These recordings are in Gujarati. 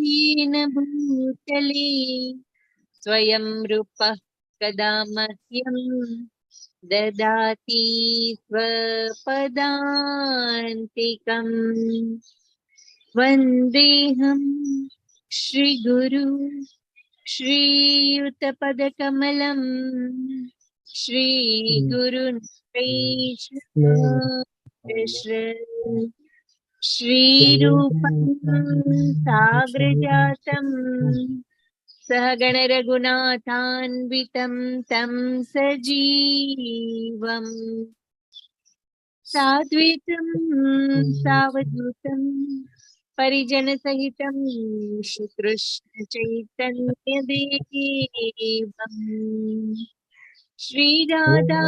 येन भूतले स्वयं रूपः कदा मह्यं ददाति स्वपदान्तिकम्। वन्देऽहं श्रीगुरु श्रीयुतपदकमलम् श्रीगुरुन् वैष्णवं श्रीरूपं साग्रजातं सहगण रघुनाथान्वितं तं सजीवम् साद्वैतं सावधूतं परिजन सहितं श्रीकृष्ण चैतन्य देवम् श्री राधा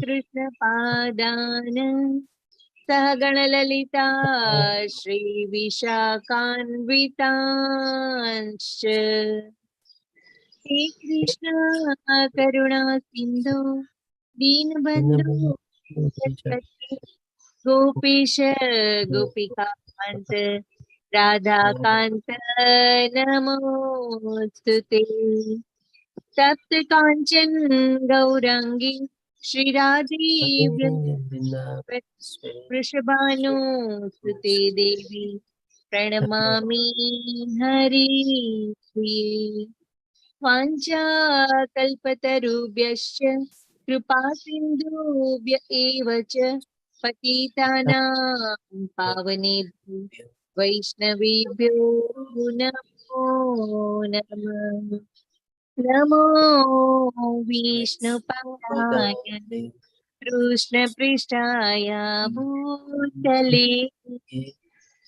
कृष्ण पादान सहगण ललिता श्री विशाखान्वितांश्च हे कृष्ण करुणा सिंधु दीनबंधु जगत्पते गोपीश गोपिकान्त राधाकान्त नमोस्तुते। तप्त कांचन गौरांगी श्रीराधे वृषभानुसुते देवी प्रणमामि हरिप्रिये। वाञ्छाकल्पतरुभ्यश्च कृपा सिन्धुभ्य एव च पतितानां पावनेभ्यो वैष्णवेभ्यो नमो नमः। नमो विष्णुपदाय कृष्णपृष्ठाय भूतले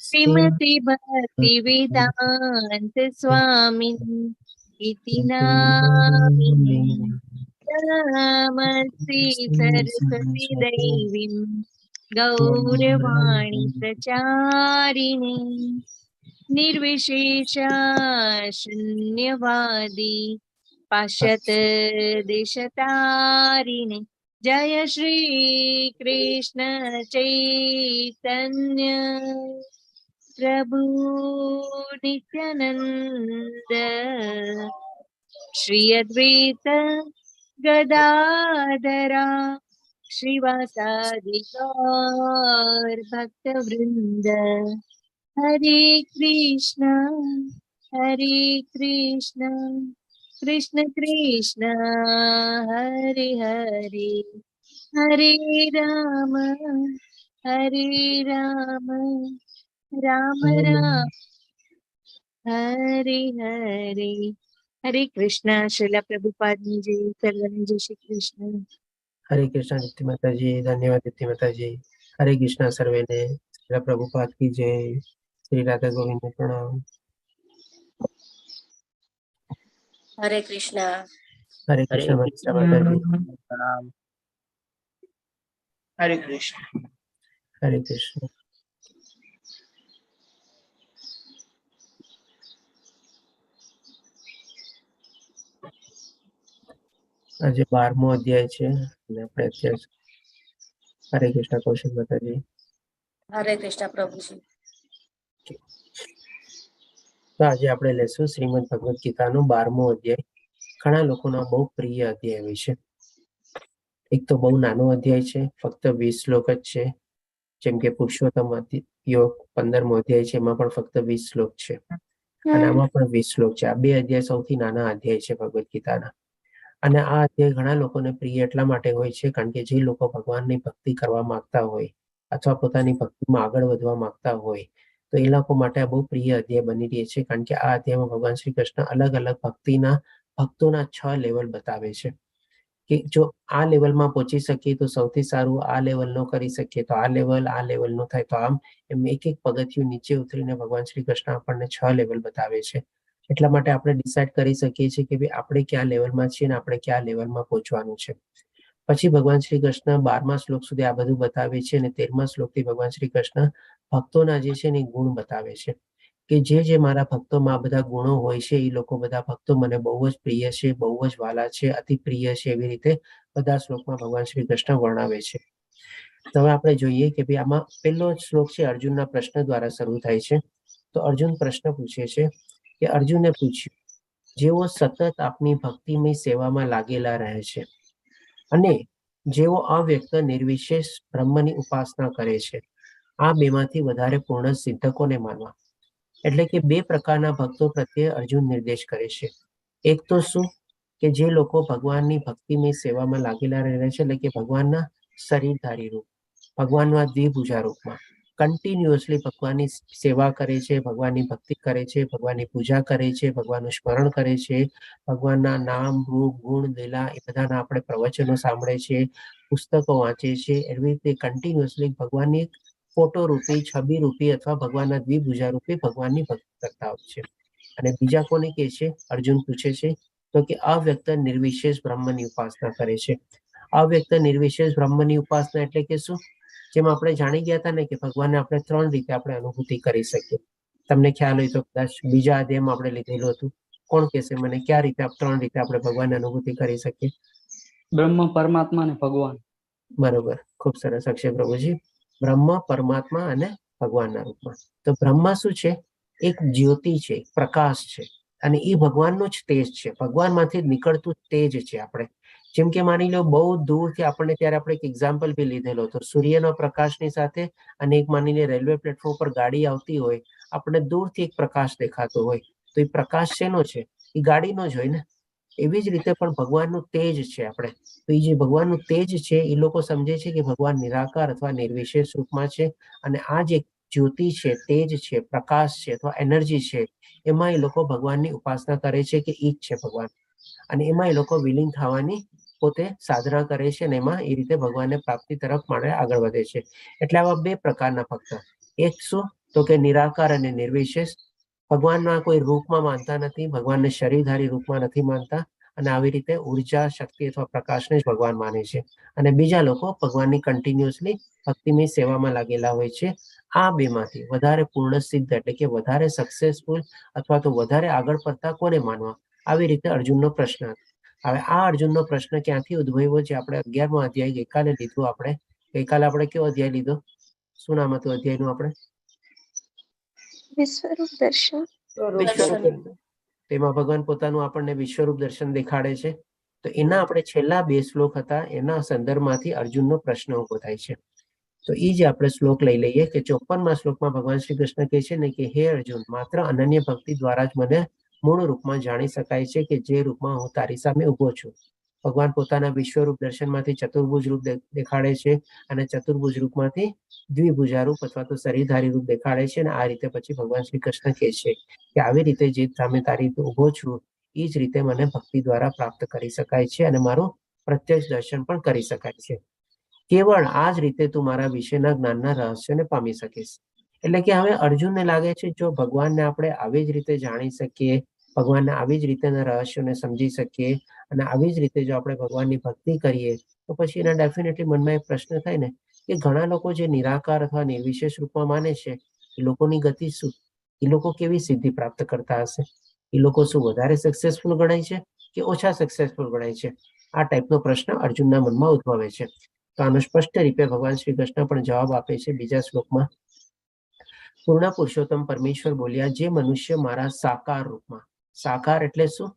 श्रीमति भक्तिवेदान्त स्वामिन् इति नामिने। नमस्ते सरस्वती दैवीं गौरवाणी प्रचारिणे निर्विशेषा शून्यवादी पाश्चात देशतारिणे। जय श्री कृष्ण चैतन्य प्रभु नित्यानंद श्री अद्वैत गदाधरा श्रीवासादि गौर भक्तवृंद। हरे कृष्ण कृष्ण कृष्ण हरे हरे हरे राम राम राम हरे हरे। हरे कृष्णा। श्रीला प्रभुपाद जी सर्वने जय श्री कृष्ण। हरे कृष्णा दीप्ति माता जी। धन्यवाद दीप्ति माता जी। हरे कृष्णा सर्वेने। श्रीला प्रभुपाद की जय। श्री राधा गोविंद प्रणाम। हरे कृष्णा। हरे कृष्णा माता जी। प्रणाम। हरे कृष्ण। हरे कृष्ण। આજે 12મો અધ્યાય છે અને આપણે અત્યારે હરે કૃષ્ણ કૌશિક માતાજી। हरे कृष्णा प्रभु जी। તો આજે આપણે લેશું શ્રીમદ ભગવદ ગીતાનો 12મો અધ્યાય। ઘણા લોકોનો બહુ પ્રિય અધ્યાય હોય છે। એક તો બહુ નાનો અધ્યાય છે, ફક્ત 20 શ્લોક જ છે। જેમ કે પુરુષોત્તમ યોગ 15મો અધ્યાય છે, એમાં પણ ફક્ત 20 શ્લોક છે અને આમાં પણ 20 શ્લોક છે। આ બે અધ્યાય સૌથી નાના અધ્યાય છે ભગવદ ગીતાના। અને આ અધ્યાય ઘણા લોકોને પ્રિય એટલા માટે હોય છે કારણ કે જે લોકો ભગવાનની ભક્તિ કરવા માંગતા હોય અથવા પોતાની ભક્તિમાં આગળ વધવા માંગતા હોય તો એ લોકો માટે આ બહુ પ્રિય અધ્યાય બની રહે છે। કારણ કે આ અધ્યાયમાં ભગવાન શ્રી કૃષ્ણ અલગ અલગ ભક્તોના 6 લેવલ બતાવે છે કે જો આ લેવલમાં પહોંચી શકીએ તો સૌથી સારું, આ લેવલ નો કરી શકીએ તો આ લેવલ નો થાય। તો આમ એમ એક એક પગથિયું નીચે ઉતરીને ભગવાન શ્રી કૃષ્ણ આપણને 6 લેવલ બતાવે છે। એટલા માટે આપણે ડિસાઇડ કરી શકીએ છીએ કે ભાઈ આપણે ક્યાં લેવલમાં છીએ ને આપણે ક્યાં લેવલમાં પહોંચવાનું છે। પછી ભગવાન શ્રી કૃષ્ણ 12મા શ્લોક સુધી આ બધું બતાવે છે અને 13મા શ્લોકથી ભગવાન શ્રી કૃષ્ણ ભક્તોના જે છે ને ગુણ બતાવે છે કે જે મારા ભક્તોમાં આ બધા ગુણો હોય છે એ લોકો બધા ભક્તો મને બહુ જ પ્રિય છે, બહુ જ વાલા છે, અતિ પ્રિય છે। એવી રીતે બધા શ્લોકમાં ભગવાન શ્રી કૃષ્ણ વર્ણવે છે। તો હવે આપણે જોઈએ કે ભાઈ આમાં પહેલો શ્લોક છે અર્જુનના પ્રશ્ન દ્વારા શરૂ થાય છે। તો અર્જુન પ્રશ્ન પૂછે છે કે અર્જુને પૂછ્યું, જેઓ સતત આપની ભક્તિમય સેવામાં લાગેલા રહે છે અને જેઓ અવ્યક્ત નિર્વિશેષ બ્રહ્મની ઉપાસના કરે છે, આ બેમાંથી વધારે પૂર્ણ સિદ્ધ કોને માનવા? એટલે કે બે પ્રકારના ભક્તો પ્રત્યે અર્જુન નિર્દેશ કરે છે. એક તો શું કે જે લોકો ભગવાનની ભક્તિમય સેવામાં લાગેલા રહે છે, એટલે કે ભગવાનના શરીરધારી રૂપ, ભગવાનના દ્વિભુજા રૂપમાં કન્ટિન્યુઅસલી ભગવાનની સેવા કરે છે, ભગવાનની ભક્તિ કરે છે, ભગવાનની પૂજા કરે છે, ભગવાનનું સ્મરણ કરે છે, ભગવાનના નામ, રૂપ, ગુણ, લીલા એ બધાના આપણે પ્રવચનો સાંભળે છે, પુસ્તકો વાંચે છે. એવી રીતે કન્ટિન્યુઅસલી ભગવાનની ફોટો રૂપી, છબી રૂપી અથવા ભગવાનના દ્વિભુજા રૂપી ભગવાનની ભક્તિ કરતા હોય છે. અને બીજા કોને કહે છે? અર્જુન પૂછે છે તો કે અવ્યક્ત નિર્વિશેષ બ્રહ્મની ઉપાસના કરે છે. અવ્યક્ત નિર્વિશેષ બ્રહ્મની ઉપાસના એટલે કે શું? જેમ આપણે જાણી ગયા હતા ને કે ભગવાનને આપણે ત્રણ રીતે આપણે અનુભૂતિ કરી શકીએ. તમને ખ્યાલ હોય તો કદાચ બીજા અધ્યાયમાં આપણે લીધેલું હતું. કોણ કહેશે મને કયા રીતે ત્રણ રીતે આપણે ભગવાનની અનુભૂતિ કરી શકીએ? બ્રહ્મ, પરમાત્મા અને ભગવાન. બરોબર, ખૂબ સરસ અક્ષય પ્રભુજી. બ્રહ્મ, પરમાત્મા અને ભગવાનના રૂપમાં. તો બ્રહ્મ શું છે? એક જ્યોતિ છે, પ્રકાશ છે, અને એ ભગવાનનું જ તેજ છે. ભગવાનમાંથી નીકળતું તેજ છે. આપણે જેમ કે માની લો બહુ દૂરથી આપણને, ત્યારે આપણે એક એક્ઝામ્પલ બી લીધેલો હતો, સૂર્યનો પ્રકાશની સાથે અને એક માની લે રેલવે પ્લેટફોર્મ પર ગાડી આવતી હોય, આપણને દૂરથી એક પ્રકાશ દેખાતો હોય, તો એ પ્રકાશ શેનો છે? એ ગાડીનો જ હોય ને. એવી જ રીતે પણ ભગવાનનું તેજ છે. આપણે તો એ જે ભગવાનનું તેજ છે એ લોકો સમજે છે કે ભગવાન નિરાકાર અથવા નિર્વિશેષ રૂપમાં છે, અને આ જે જ્યોતિ છે, તેજ છે, પ્રકાશ છે અથવા એનર્જી છે, એમાં એ લોકો ભગવાનની ઉપાસના કરે છે કે ઈ જ છે ભગવાન, અને એમાં એ લોકો વિલીન થવાની પોતે સાધના કરે છે, અને એમાં એ રીતે ભગવાનને પ્રાપ્તિ તરફ માટે આગળ વધે છે. એટલે આવા બે પ્રકારના ભક્ત, એક શું તો કે નિરાકાર અને નિર્વિશેષ, ભગવાનના કોઈ રૂપમાં માનતા નથી, ભગવાનને શરીરધારી રૂપમાં નથી માનતા, અને આવી રીતે ઉર્જા, શક્તિ અથવા પ્રકાશને જ ભગવાન માને છે. અને બીજા લોકો ભગવાનની કન્ટિન્યુઅસલી ભક્તિમય સેવામાં લાગેલા હોય છે. આ બેમાંથી વધારે પૂર્ણ સિદ્ધ એટલે કે વધારે સક્સેસફુલ અથવા તો વધારે આગળ પડતા કોને માનવા? આવી રીતે અર્જુનનો પ્રશ્ન હતો. હવે આ અર્જુનનો પ્રશ્ન ક્યાંથી ઉદ્ભવ્યો? જે આપણે 11મો અધ્યાય ગઈકાલે લીધું. ગઈકાલે આપણે કેવો અધ્યાય લીધો? શું નામ હતું અધ્યાયનું? આપણે વિશ્વરૂપ દર્શન. વિશ્વરૂપ. તેમાં ભગવાન પોતાનું આપણને વિશ્વરૂપ દર્શન દેખાડે છે. તો એના આપણે છેલ્લા બે શ્લોક હતા, એના સંદર્ભમાંથી અર્જુનનો પ્રશ્ન ઉભો થાય છે. તો એ જ આપણે શ્લોક લઈ લઈએ કે 54મા શ્લોકમાં ભગવાન શ્રી કૃષ્ણ કહે છે ને કે હે અર્જુન, માત્ર અનન્ય ભક્તિ દ્વારા જ મને મૂળ રૂપમાં જાણી શકાય છે કે જે રૂપમાં હું તારી સામે ઉભો છું. ભગવાન પોતાના વિશ્વરૂપ દર્શનમાંથી ચતુર્ભુજ રૂપ દેખાડે છે, અને ચતુર્ભુજ રૂપમાંથી દ્વિભુજા રૂપ અથવા તો શરીરધારી રૂપ દેખાડે છે. અને આ રીતે પછી ભગવાન શ્રી કૃષ્ણ કહે છે કે આવી રીતે જે સામે તારી ઉભો છું, એ જ રીતે મને ભક્તિ દ્વારા પ્રાપ્ત કરી શકાય છે, અને મારું પ્રત્યક્ષ દર્શન પણ કરી શકાય છે. કેવળ આ જ રીતે તું મારા વિશેના જ્ઞાનના રહસ્યને પામી શકીશ. એટલે કે હવે અર્જુનને લાગે છે જો ભગવાનને આપણે આવી જ રીતે જાણી શકીએ, ભગવાનને આવી જ રીતેના રહસ્યોને સમજી શકીએ, અને આવી જ રીતે જો આપણે ભગવાનની ભક્તિ કરીએ, તો પછી એના ડેફિનેટલી મનમાં એક પ્રશ્ન થાય ને કે ઘણા લોકો જે નિરાકાર અથવા નિર્વિશેષ રૂપમાં માને છે, એ લોકોની ગતિ શું? એ લોકો કેવી સિદ્ધિ પ્રાપ્ત કરતા હશે? એ લોકો શું વધારે સક્સેસફુલ ગણાય છે કે ઓછા સક્સેસફુલ ગણાય છે? આ ટાઈપનો પ્રશ્ન અર્જુનના મનમાં ઉદ્ભવે છે. તો આનો સ્પષ્ટ રીતે ભગવાન શ્રી કૃષ્ણ પણ જવાબ આપે છે બીજા શ્લોકમાં. પૂર્ણ પુરુષોત્તમ પરમેશ્વર બોલ્યા, જે મનુષ્ય મારા સાકાર રૂપમાં, સાકાર એટલે શું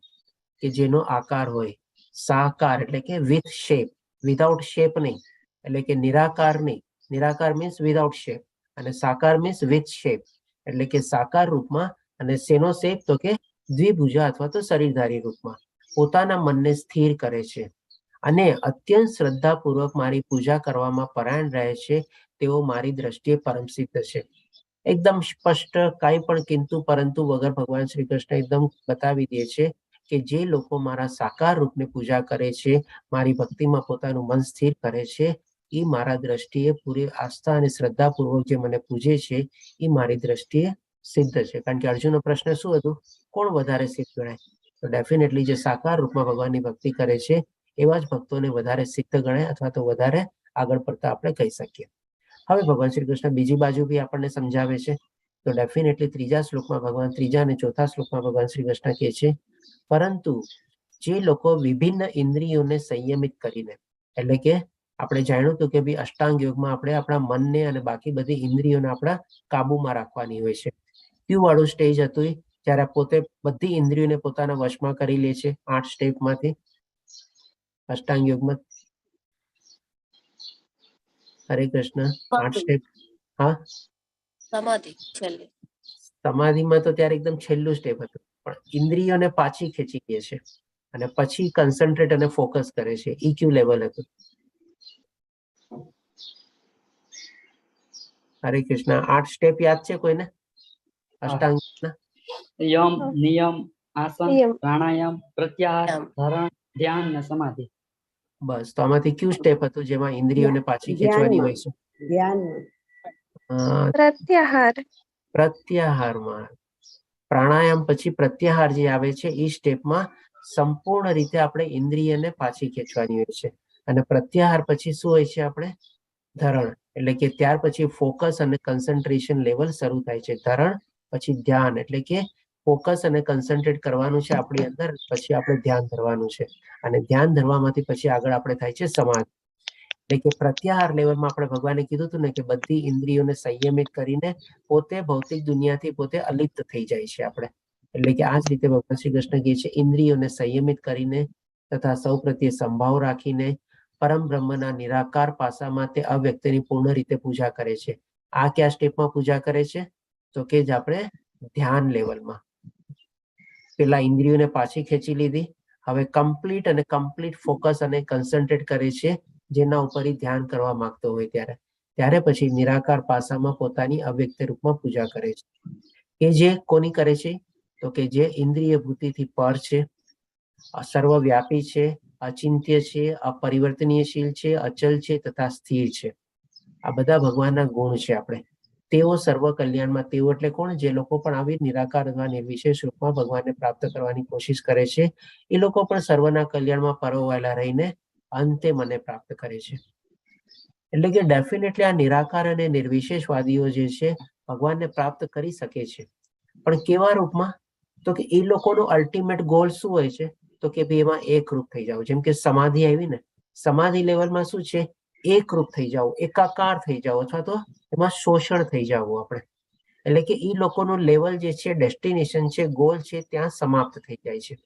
કે જેનો આકાર હોય, સાકાર એટલે કે વિથ શેપ, વિધાઉટ શેપ નહીં, એટલે કે નિરાકાર નહીં. નિરાકાર મીન્સ વિધાઉટ શેપ, અને સાકાર મીન્સ વિથ શેપ, એટલે કે સાકાર રૂપમાં. અને શેનો શેપ તો કે દ્વિભુજા અથવા તો શરીરધારી રૂપમાં પોતાના મનને સ્થિર કરે છે, અને અત્યંત શ્રદ્ધાપૂર્વક મારી પૂજા કરવામાં પરાયણ રહે છે, તેઓ મારી દ્રષ્ટિએ પરમ સિદ્ધ છે. એકદમ સ્પષ્ટ, કાંઈ પણ કિંતુ પરંતુ વગર ભગવાન શ્રી કૃષ્ણ એકદમ બતાવી દે છે કે જે લોકો મારા સાકાર રૂપને પૂજા કરે છે, મારી ભક્તિમાં પોતાનું મન સ્થિર કરે છે, એ મારા દ્રષ્ટિએ પૂરી આસ્થા અને શ્રદ્ધાપૂર્વક જે મને પૂજે છે, એ મારી દ્રષ્ટિએ સિદ્ધ છે. કારણ કે અર્જુનનો પ્રશ્ન શું હતું? કોણ વધારે સિદ્ધ ગણાય? તો ડેફિનેટલી જે સાકાર રૂપમાં ભગવાનની ભક્તિ કરે છે, એવા જ ભક્તોને વધારે સિદ્ધ ગણાય અથવા તો વધારે આગળ પડતા આપણે કહી શકીએ. હવે ભગવાન શ્રી કૃષ્ણ બીજી બાજુ બી આપણને સમજાવે છે. તો ડેફિનેટલી ત્રીજા શ્લોકમાં ભગવાન, ત્રીજા અને ચોથા શ્લોકમાં ભગવાન શ્રી કૃષ્ણ કહે છે, પરંતુ જે લોકો વિભિન્ન ઇન્દ્રિયોને સંયમિત કરીને, એટલે કે આપણે જાણ્યું હતું કે ભાઈ અષ્ટાંગ યોગમાં આપણે આપણા મનને અને બાકી બધી ઇન્દ્રિયોને આપણા કાબુમાં રાખવાની હોય છે. કયું વાળું સ્ટેજ હતું એ? જ્યારે પોતે બધી ઇન્દ્રિયોને પોતાના વશમાં કરી લે છે 8 સ્ટેપમાંથી અષ્ટાંગ યોગમાં. હરે કૃષ્ણ. 8 સ્ટેપ. હા, સમાધિ છેલ્લે. સમાધિમાં તો ત્યારે એકદમ છેલ્લું સ્ટેપ હતું, પણ ઇન્દ્રિયોને પાછી ખેંચી લે છે અને પછી કન્સન્ટ્રેટ અને ફોકસ કરે છે. ઈ કયું લેવલ હતું? હરે કૃષ્ણ. 8 સ્ટેપ યાદ છે કોઈને અષ્ટાંગ યોગના? યમ, નિયમ, આસન, નિયમ. પ્રાણાયામ, પ્રત્યાહાર, આમ. ધરણ, ધ્યાન ને સમાધિ. બસ, તો આમાંથી કયું સ્ટેપ હતું જેમાં ઇન્દ્રિયોને પાછી ખેંચવાની હોય છે? પ્રત્યાહાર. પ્રત્યાહારમાં. પ્રાણાયામ પછી પ્રત્યાહાર જે આવે છે એ સ્ટેપમાં સંપૂર્ણ રીતે આપણે ઇન્દ્રિયને પાછી ખેંચવાની હોય છે. અને પ્રત્યાહાર પછી શું હોય છે? આપણે ધરણ, એટલે કે ત્યાર પછી ફોકસ અને કન્સન્ટ્રેશન લેવલ શરૂ થાય છે. ધરણ પછી ધ્યાન, એટલે કે ફોકસ અને કન્સન્ટ્રેટ કરવાનું છે આપણી અંદર, પછી આપણે ધ્યાન ધરવાનું છે. અને ધ્યાન ધરવામાંથી પછી આગળ આપણે થાય છે સમાધિ. એટલે કે પ્રત્યાહાર લેવલમાં આપણે ભગવાને કીધું હતું ને કે બધી ઇન્દ્રિયોને સંયમિત કરીને પોતે ભૌતિક દુનિયાથી પોતે અલિપ્ત થઈ જાય છે આપણે. એટલે કે આ જ રીતે ભગવાન શ્રી કૃષ્ણ કહે છે ઇન્દ્રિયોને સંયમિત કરીને તથા સૌ પ્રત્યે સંભાવ રાખીને પરમ બ્રહ્મના નિરાકાર પાસામાં તે અવ્યક્તની પૂર્ણ રીતે પૂજા કરે છે. આ કયા સ્ટેપમાં પૂજા કરે છે? તો કે જ આપણે ધ્યાન લેવલમાં. પેલા ઇન્દ્રિયોને પાછી ખેંચી લીધી, હવે કમ્પ્લીટ અને કમ્પ્લીટ ફોકસ અને કન્સન્ટ્રેટ કરે છે જેના ઉપર ધ્યાન કરવા માંગતો હોય ત્યારે પછી નિરાકાર પાસામાં પોતાની અવ્યક્ત રૂપમાં પૂજા કરે છે. કે જે કોની કરે છે? તો કે જે ઇન્દ્રિય ભૂતિથી પર છે, સર્વવ્યાપી છે, અચિંત્ય છે, અપરિવર્તનીયશીલ છે, અચલ છે તથા સ્થિર છે. આ બધા ભગવાનના ગુણ છે. આપણે તેઓ સર્વ કલ્યાણમાં, તેઓ એટલે કોણ? જે લોકો પણ આવી નિરાકાર અથવા નિર્વિશેષ રૂપમાં ભગવાનને પ્રાપ્ત કરવાની કોશિશ કરે છે એ લોકો પણ સર્વના કલ્યાણમાં પરોવાયેલા રહીને અંતે મને પ્રાપ્ત કરે છે. એટલે કે ડેફિનેટલી આ નિરાકાર અને નિર્વિશેષવાદીઓ જે છે ભગવાનને પ્રાપ્ત કરી શકે છે, પણ કેવા રૂપમાં? તો કે એ લોકોનો અલ્ટિમેટ ગોલ શું હોય છે? તો કે ભાઈ એમાં એકરૂપ થઈ જાવ. જેમ કે સમાધિ આવી ને, સમાધિ લેવલમાં શું છે? એકરૂપ થઈ જાવ, એકાકાર થઈ જાવ, અથવા તો એમાં શોષણ થઈ જવું આપણે. એટલે કે એ લોકોનું લેવલ જે છે, ડેસ્ટિનેશન છે, ગોલ છે, ત્યાં સમાપ્ત થઈ જાય છે.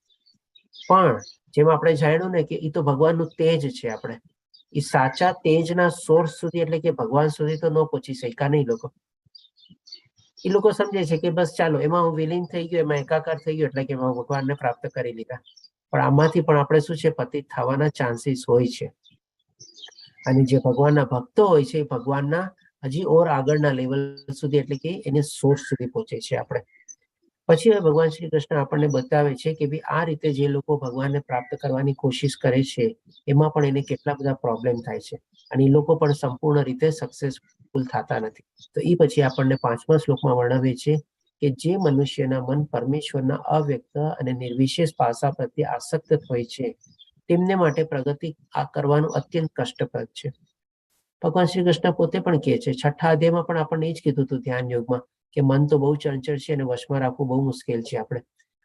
પણ જેમ આપણે જાણ્યું ને કે એ તો ભગવાનનું તેજ છે. આપણે એ સાચા તેજના સોર્સ સુધી, એટલે કે ભગવાન સુધી તો ન પહોંચી શક્યા નહીં લોકો. એ લોકો સમજે છે કે બસ ચાલો એમાં હું વિલીન થઈ ગયો, એમાં એકાકાર થઈ ગયો, એટલે કે ભગવાનને પ્રાપ્ત કરી લીધા. પણ આમાંથી પણ આપણે શું છે? પતિત થવાના ચાન્સીસ હોય છે. અને જે ભગવાનના ભક્તો હોય છે એ ભગવાનના હજી ઓર આગળના લેવલ સુધી, એટલે કે એને સોર્સ સુધી પહોંચે છે આપણે. પછી હવે ભગવાન શ્રી કૃષ્ણ આપણને બતાવે છે કે ભાઈ આ રીતે જે લોકો ભગવાનને પ્રાપ્ત કરવાની કોશિશ કરે છે એમાં પણ એને કેટલા બધા પ્રોબ્લેમ થાય છે અને એ લોકો પણ સંપૂર્ણ રીતે સક્સેસફુલ થતા નથી. તો એ પછી આપણને 5મા શ્લોકમાં વર્ણવે છે કે જે મનુષ્યના મન પરમેશ્વરના અવ્યક્ત અને નિર્વિશેષ પાસા પ્રત્યે આસક્ત હોય છે તેમને માટે પ્રગતિ આ કરવાનું અત્યંત કષ્ટપ્રદ છે. ભગવાન શ્રી કૃષ્ણ પોતે પણ કહે છે, 6ઠ્ઠા અધ્યાયમાં પણ આપણને એ જ કીધું હતું ધ્યાન યોગમાં, કે મન તો બહુ ચંચળ છે અને વશમાં રાખવું બહુ મુશ્કેલ છે આપણે.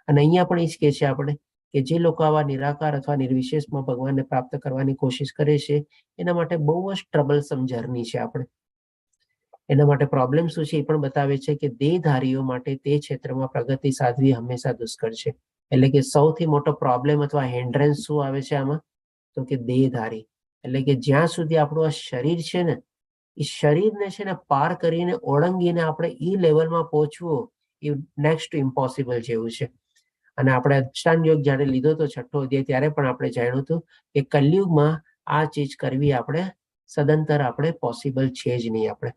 અને અહીંયા પણ એ જ કહે છે આપણે કે જે લોકો આવા નિરાકાર અથવા નિર્વિશેષમાં ભગવાનને પ્રાપ્ત કરવાની કોશિશ કરે છે એના માટે બહુ જ ટ્રબલસમ જર્ની છે આપણે. એના માટે પ્રોબ્લેમ શું છે એ પણ બતાવે છે કે દેહધારીઓ માટે તે ક્ષેત્રમાં પ્રગતિ સાધવી હંમેશા દુષ્કર છે. એટલે કે સૌથી મોટો પ્રોબ્લેમ અથવા હિન્ડ્રન્સ શું આવે છે આમાં? તો કે દેહધારી. એટલે કે જ્યાં સુધી આપણું આ શરીર છે ને, એ શરીરને છે ને પાર કરીને ઓળંગીને આપણે ઈ લેવલમાં પહોંચવું એ નેક્સ્ટ ઇમ્પોસિબલ જેવું છે. અને આપણે અષ્ટાંગ યોગ જયારે લીધો હતો 6ઠ્ઠો અધ્યાય ત્યારે પણ આપણે જાણ્યું હતું કે કલયુગમાં આ ચીજ કરવી આપણે સદંતર આપણે પોસિબલ છે જ નહીં. આપણે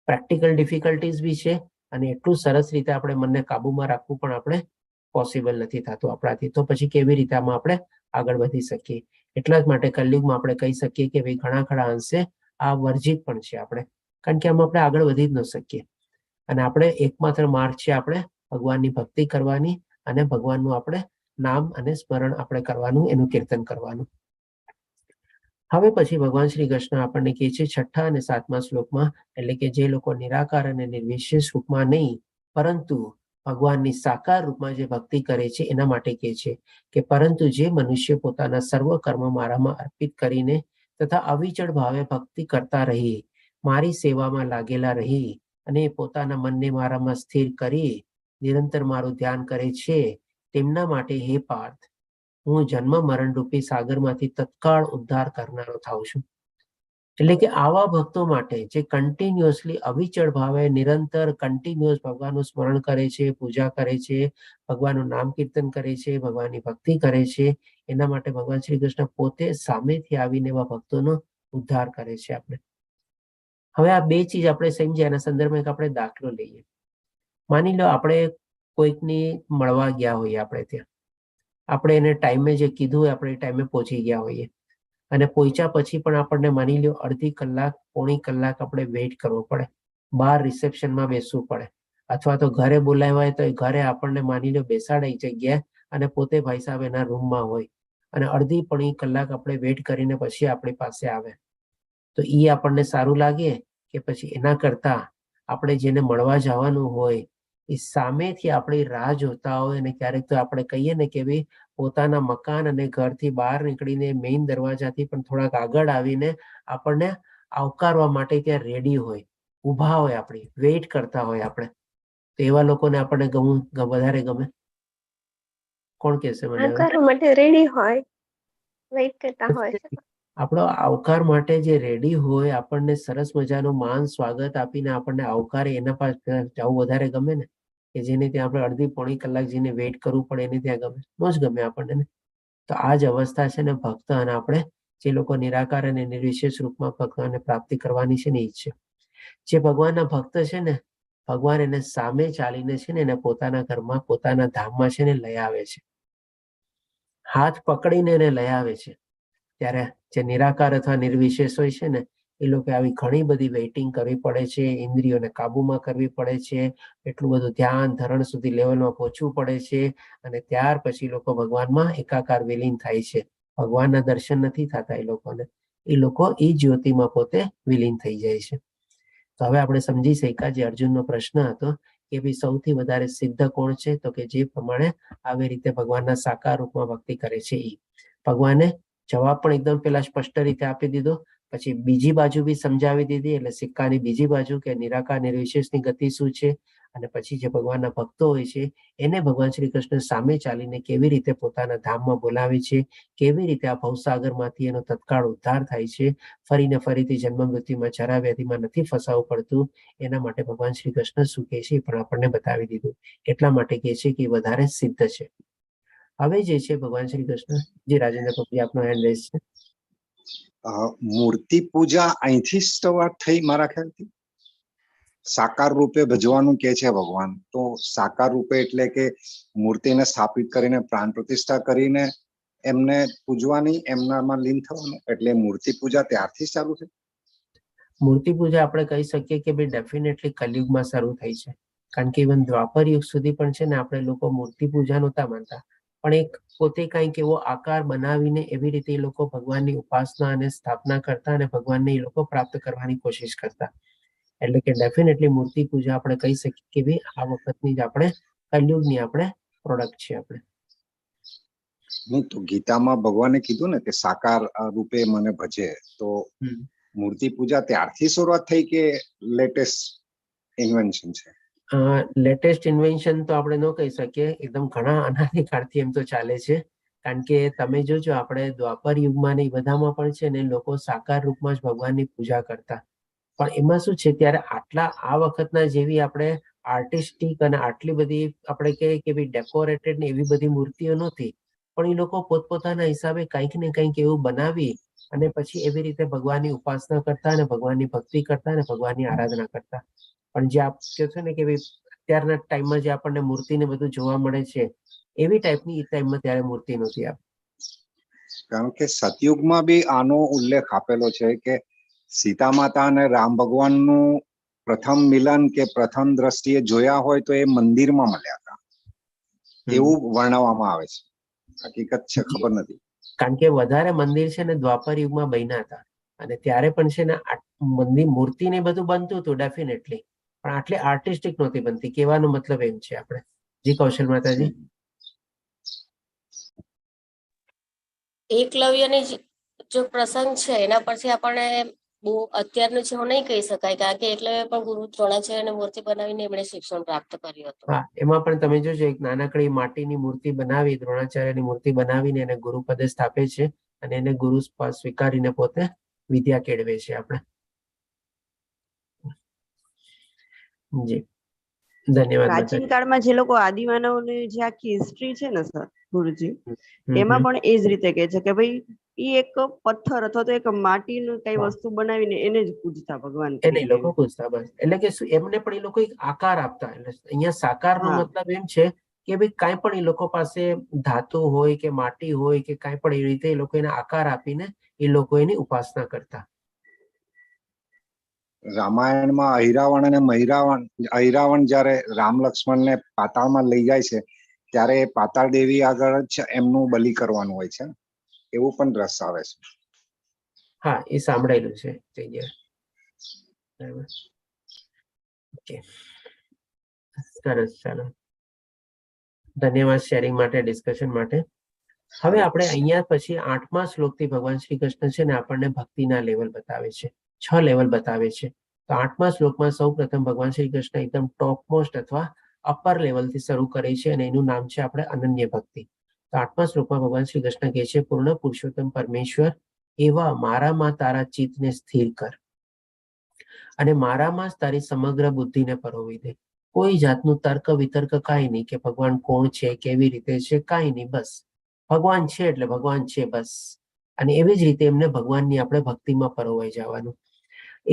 પ્રેક્ટિકલ ડિફિકલ્ટીઝ બી છે અને એટલું સરસ રીતે આપણે મનને કાબુમાં રાખવું પણ આપણે પોસિબલ નથી થતું આપણાથી. તો પછી કેવી રીતે આમાં આપણે આગળ વધી શકીએ? એટલા જ માટે કલયુગમાં આપણે કહી શકીએ કે ભાઈ ઘણા ખરા અંશે આ વર્જિત પણ છે આપણે, કારણ કે આમાં આપણે આગળ વધી જ ન શકીએ. અને આપણે એકમાત્ર માર્ગ છે આપણે ભગવાનની ભક્તિ કરવાની અને ભગવાનનું આપણે નામ અને સ્મરણ આપણે કરવાનું, એનું કીર્તન કરવાનું. હવે પછી ભગવાન શ્રી કૃષ્ણ આપણને કહે છે 6ઠ્ઠા અને 7મા શ્લોકમાં, એટલે કે જે લોકો નિરાકાર અને નિર્વિશેષ રૂપમાં નહીં પરંતુ ભગવાનની સાકાર રૂપમાં જે ભક્તિ કરે છે એના માટે કહે છે કે પરંતુ જે મનુષ્ય પોતાના સર્વ કર્મ મારામાં અર્પિત કરીને તથા અવિચળ ભાવે ભક્તિ કરતા રહી, મારી સેવામાં લાગેલા રહી અને પોતાના મનને મારામાં સ્થિર કરી નિરંતર મારું ધ્યાન કરે છે તેમના માટે હે પાર્થ હું જન્મ મરણ રૂપી સાગરમાંથી તત્કાળ ઉદ્ધાર કરનારો થાઉં છું. એટલે કે આવા ભક્તો માટે જે કન્ટિન્યુઅસલી અવિચળ ભાવે નિરંતર કન્ટિન્યુઅસ ભગવાનનું સ્મરણ કરે છે, પૂજા કરે છે, ભગવાનનું નામ કીર્તન કરે છે, ભગવાનની ભક્તિ કરે છે, એના માટે ભગવાન શ્રી કૃષ્ણ પોતે સામેથી આવીને એવા ભક્તોનો ઉદ્ધાર કરે છે. આપણે હવે આ બે ચીજ આપણે સમજ્યા એના સંદર્ભમાં એક આપણે દાખલો લઈએ. માની લો આપણે કોઈકની મળવા ગયા હોઈએ, આપણે ત્યાં આપણે એને ટાઈમે જે કીધું હોય આપણે ટાઈમે પહોંચી ગયા હોઈએ અને પહોંચ્યા પછી પણ આપણને માની લો અડધી કલાક પોણી કલાક આપણે વેઇટ કરવો પડે, બહાર રિસેપ્શનમાં બેસવું પડે, અથવા તો ઘરે બોલાવ્યા હોય તો એ ઘરે આપણને માની લો બેસાડે એક જગ્યાએ અને પોતે ભાઈ સાહેબ એના રૂમમાં હોય અને અડધી પોણી કલાક આપણે વેઇટ કરીને પછી આપણી પાસે આવે, તો એ આપણને સારું લાગે કે પછી એના કરતા આપણે જેને મળવા જવાનું હોય એ સામેથી આપણી રાહ જોતા હોય અને ક્યારેક તો આપણે કહીએ ને કે ભાઈ પોતાના મકાન અને ઘરથી બહાર નીકળીને મેઇન દરવાજાથી પણ થોડાક આગળ આવીને આપણને આવકારવા માટે ત્યાં રેડી હોય, ઊભા હોય, આપણી વેઇટ કરતા હોય આપણે, તો એવા લોકોને આપણને વધારે ગમે? કોણ કહેશે મને? આવકાર માટે રેડી હોય, વેઇટ કરતા હોય. આપણો આવકાર માટે જે રેડી હોય, આપણને સરસ મજાનું માન સ્વાગત આપીને આપણને આવકારે, એના પાસે જવું વધારે ગમે ને કે જેને ત્યાં આપણે અડધી પોણી કલાક જેને વેઇટ કરવું પડે એને ત્યાં ગમે? ન જ ગમે આપણને ને. તો આ જ અવસ્થા છે ને ભક્ત અને આપણે જે લોકો નિરાકાર અને નિર્વિશેષ રૂપમાં ભગવાનને પ્રાપ્તિ કરવાની છે ને એ છે. જે ભગવાનના ભક્ત છે ને ભગવાન એને સામે ચાલીને છે ને એને પોતાના ઘરમાં પોતાના ધામમાં છે ને લઈ આવે છે, હાથ પકડીને એને લઈ આવે છે. ત્યારે જે નિરાકાર અથવા નિર્વિશેષ હોય છે ને એ લોકો આવી ઘણી બધી વેઇટિંગ કરવી પડે છે, ઇન્દ્રિયોને કાબુમાં કરવી પડે છે, એટલું બધું ધ્યાન ધરણ સુધી લેવલમાં પહોંચવું પડે છે અને ત્યાર પછી લોકો ભગવાનમાં એકાકાર વિલીન થાય છે. ભગવાનના દર્શન નથી થતા એ લોકોને, એ લોકો એ જ્યોતિમાં પોતે વિલીન થઈ જાય છે. તો હવે આપણે સમજી શક્યા જે અર્જુનનો પ્રશ્ન હતો કે ભાઈ સૌથી વધારે સિદ્ધ કોણ છે, તો કે જે પ્રમાણે આવી રીતે ભગવાનના સાકાર રૂપમાં ભક્તિ કરે છે એ. ભગવાને જવાબ પણ એકદમ પેલા સ્પષ્ટ રીતે આપી દીધો, પછી બીજી બાજુ બી સમજાવી દીધી, એટલે સિક્કાની બીજી બાજુ કે નિરાકાર નિર્વિશેષની ગતિ શું છે, અને પછી જે ભગવાનના ભક્તો હોય છે એને ભગવાન શ્રી કૃષ્ણ સામે ચાલીને કેવી રીતે પોતાના ધામમાં બોલાવે છે, કેવી રીતે આ ભવસાગરમાંથી એનો તત્કાળ ઉદ્ધાર થાય છે, ફરીને ફરીથી જન્મ મૃત્યુમાં જરા વ્યાધિમાં નથી ફસાવવું પડતું, એના માટે ભગવાન શ્રી કૃષ્ણ શું કહે છે એ પણ આપણને બતાવી દીધું. એટલા માટે કહે છે કે વધારે સિદ્ધ છે. હવે જે છે ભગવાન શ્રી કૃષ્ણ, જે રાજેન્દ્ર પપ્પી આપનો હેન્ડ રેઝ છે. મૂર્તિ પૂજા અહીંથી સ્ટાર્ટ થઈ મારા ખ્યાલથી. સાકાર રૂપે ભજવાનું કે છે ભગવાન, તો સાકાર રૂપે એટલે કે મૂર્તિને સ્થાપિત કરીને પ્રાણ પ્રતિષ્ઠા કરીને એમને પૂજવાની, એમનામાં લીન થવાનું, એટલે મૂર્તિ પૂજા ત્યારથી ચાલુ થઈ? મૂર્તિ પૂજા આપણે કહી શકીએ કે ભાઈ ડેફિનેટલી કલયુગમાં શરૂ થઈ છે, કારણ કે ઇવન દ્વાપર યુગ સુધી પણ છે ને આપણે લોકો મૂર્તિ પૂજા નહોતા માનતા, પણ એક પોતે કંઈક એવો આકાર બનાવીને એવી રીતે એ લોકો ભગવાનની ઉપાસના અને સ્થાપના કરતા અને ભગવાનને એ લોકો પ્રાપ્ત કરવાની કોશિશ કરતા. એટલે કે ડેફિનેટલી મૂર્તિ પૂજા આપણે કહી શકીએ કે ભાઈ આ વખતની જ આપણે કલયુગની આપણે પ્રોડક્ટ છે. આપણે નહીં તો ગીતામાં ભગવાને કીધું ને કે સાકાર રૂપે મને ભજે, તો મૂર્તિ પૂજા ત્યારથી શરૂઆત થઈ કે લેટેસ્ટ ઇન્વેન્શન છે? લેટેસ્ટ ઇન્વેન્શન તો આપણે ન કહી શકીએ, એકદમ ઘણા અનાદિકાળથી એમ તો ચાલે છે. કારણ કે તમે જોજો આપણે દ્વાપર યુગમાં ને એ બધામાં પણ છે ને લોકો સાકાર રૂપમાં જ ભગવાનની પૂજા કરતા, પણ એમાં શું છે ત્યારે આટલા આ વખતના જેવી આપણે આર્ટિસ્ટિક અને આટલી બધી આપણે કહીએ કે ભાઈ ડેકોરેટેડ ને એવી બધી મૂર્તિઓ નહોતી, પણ એ લોકો પોતપોતાના હિસાબે કંઈક ને કંઈક એવું બનાવી અને પછી એવી રીતે ભગવાનની ઉપાસના કરતા અને ભગવાનની ભક્તિ કરતા અને ભગવાનની આરાધના કરતા. પણ જે આપ કહો છો ને કે ભાઈ અત્યારના ટાઈમમાં જે આપણને મૂર્તિને બધું જોવા મળે છે એવી ટાઈપની એ ટાઈમમાં ત્યારે મૂર્તિ નહોતી. કારણ કે સતયુગમાં બી આનો ઉલ્લેખ આપેલો છે કે સીતા માતા અને રામ ભગવાનનું પ્રથમ મિલન કે પ્રથમ દ્રષ્ટિએ જોયા હોય તો એ મંદિરમાં મળ્યા હતા, એવું વર્ણવવામાં આવે છે. હકીકત છે ખબર નથી, કારણ કે વધારે મંદિર છે ને દ્વાપર યુગમાં બન્યા હતા અને ત્યારે પણ છે ને મંદિર મૂર્તિ ને બધું બનતું હતું ડેફિનેટલી, પણ આટલી આર્ટિસ્ટિક નહોતી બનતી. કહેવાનો મતલબ એમ છે આપણે. જી કૌશલ માતાજી. એકલવ્યની જો પ્રસંગ છે એના પરથી આપણને બહુ અત્યારનું છે એવું નહીં કહી શકાય, કારણ કે એટલે પણ ગુરુ દ્રોણાચાર્યને મૂર્તિ બનાવીને એમણે શિક્ષણ પ્રાપ્ત કર્યું હતું. હા, એમાં પણ તમે જોજો એક નાનકડી માટીની મૂર્તિ બનાવી, દ્રોણાચાર્યની મૂર્તિ બનાવીને એને ગુરુ પદે સ્થાપે છે અને એને ગુરુ સ્વીકારીને પોતે વિદ્યા કેળવે છે આપણે. જી, ધન્યવાદ પ્રાચીન માતાજી. કાળમાં જે લોકો આદિમાનવની જે આખી હિસ્ટ્રી છે ને સર ગુરુજી, હમ, એમાં હમ. પણ એ જ રીતે કહે છે કે ભાઈ ઈ એક પથ્થર અથવા તો એક માટીનું કઈ હા. વસ્તુ બનાવીને એને જ પૂજતા ભગવાન એને તરીકે. લોકો પૂછતા બસ, એટલે કે શું એમને પણ એ લોકો એક આકાર આપતા. એટલે અહીંયા સાકારનો હા. મતલબ એમ છે કે ભાઈ કાંઈ પણ એ લોકો પાસે ધાતુ હોય કે માટી હોય કે કાંઈ પણ એ રીતે એ લોકો એને આકાર આપીને એ લોકો એની ઉપાસના કરતા. રામાયણમાં અહિરાવણ અને મહિરાવણ, અહિરાવણ જ્યારે રામ લક્ષ્મણને પાતાળમાં લઈ જાય છે ત્યારે પાતાળ દેવી આગળ જ એમનું બલિ કરવાનું હોય છે, એવું પણ દ્રશ્ય આવે છે. હા, એ સાંભળેલું છે જગ્યાએ. બરાબર. ઓકે, સરસ, ચાલો, ધન્યવાદ શેરિંગ માટે, ડિસ્કશન માટે. હવે આપણે અહીંયા પછી 8મા શ્લોકથી ભગવાન શ્રી કૃષ્ણ છે ને આપણને ભક્તિના લેવલ બતાવે છે, 6 લેવલ બતાવે છે. તો 8મા શ્લોકમાં સૌ પ્રથમ ભગવાન શ્રી કૃષ્ણ એકદમ ટોપમોસ્ટ અથવા અપર લેવલથી શરૂ કરે છે અને એનું નામ છે આપણે અનન્ય ભક્તિ. તો 8મા શ્લોકમાં ભગવાન શ્રી કૃષ્ણ કહે છે, પૂર્ણ પુરુષોત્તમ પરમેશ્વર, એવા મારામાં તારા ચિત્તને સ્થિર કર અને મારામાં જ તારી સમગ્ર બુદ્ધિને પરોવી દે. કોઈ જાતનું તર્ક વિતર્ક કાંઈ નહીં કે ભગવાન કોણ છે, કેવી રીતે છે, કાંઈ નહીં. બસ ભગવાન છે એટલે ભગવાન છે, બસ. અને એવી જ રીતે એમને ભગવાનની આપણે ભક્તિમાં પરોવાઈ જવાનું.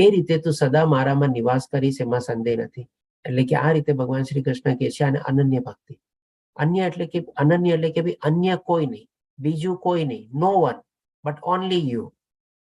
એ રીતે તું સદા મારામાં નિવાસ કરીશ, એમાં સંદેહ નથી. એટલે કે આ રીતે ભગવાન શ્રી કૃષ્ણ કહે છે અને અનન્ય ભક્તિ. અન્ય એટલે કે અનન્ય એટલે કે ભાઈ અન્ય કોઈ નહીં, બીજું કોઈ નહીં, નો વન બટ ઓનલી યુ.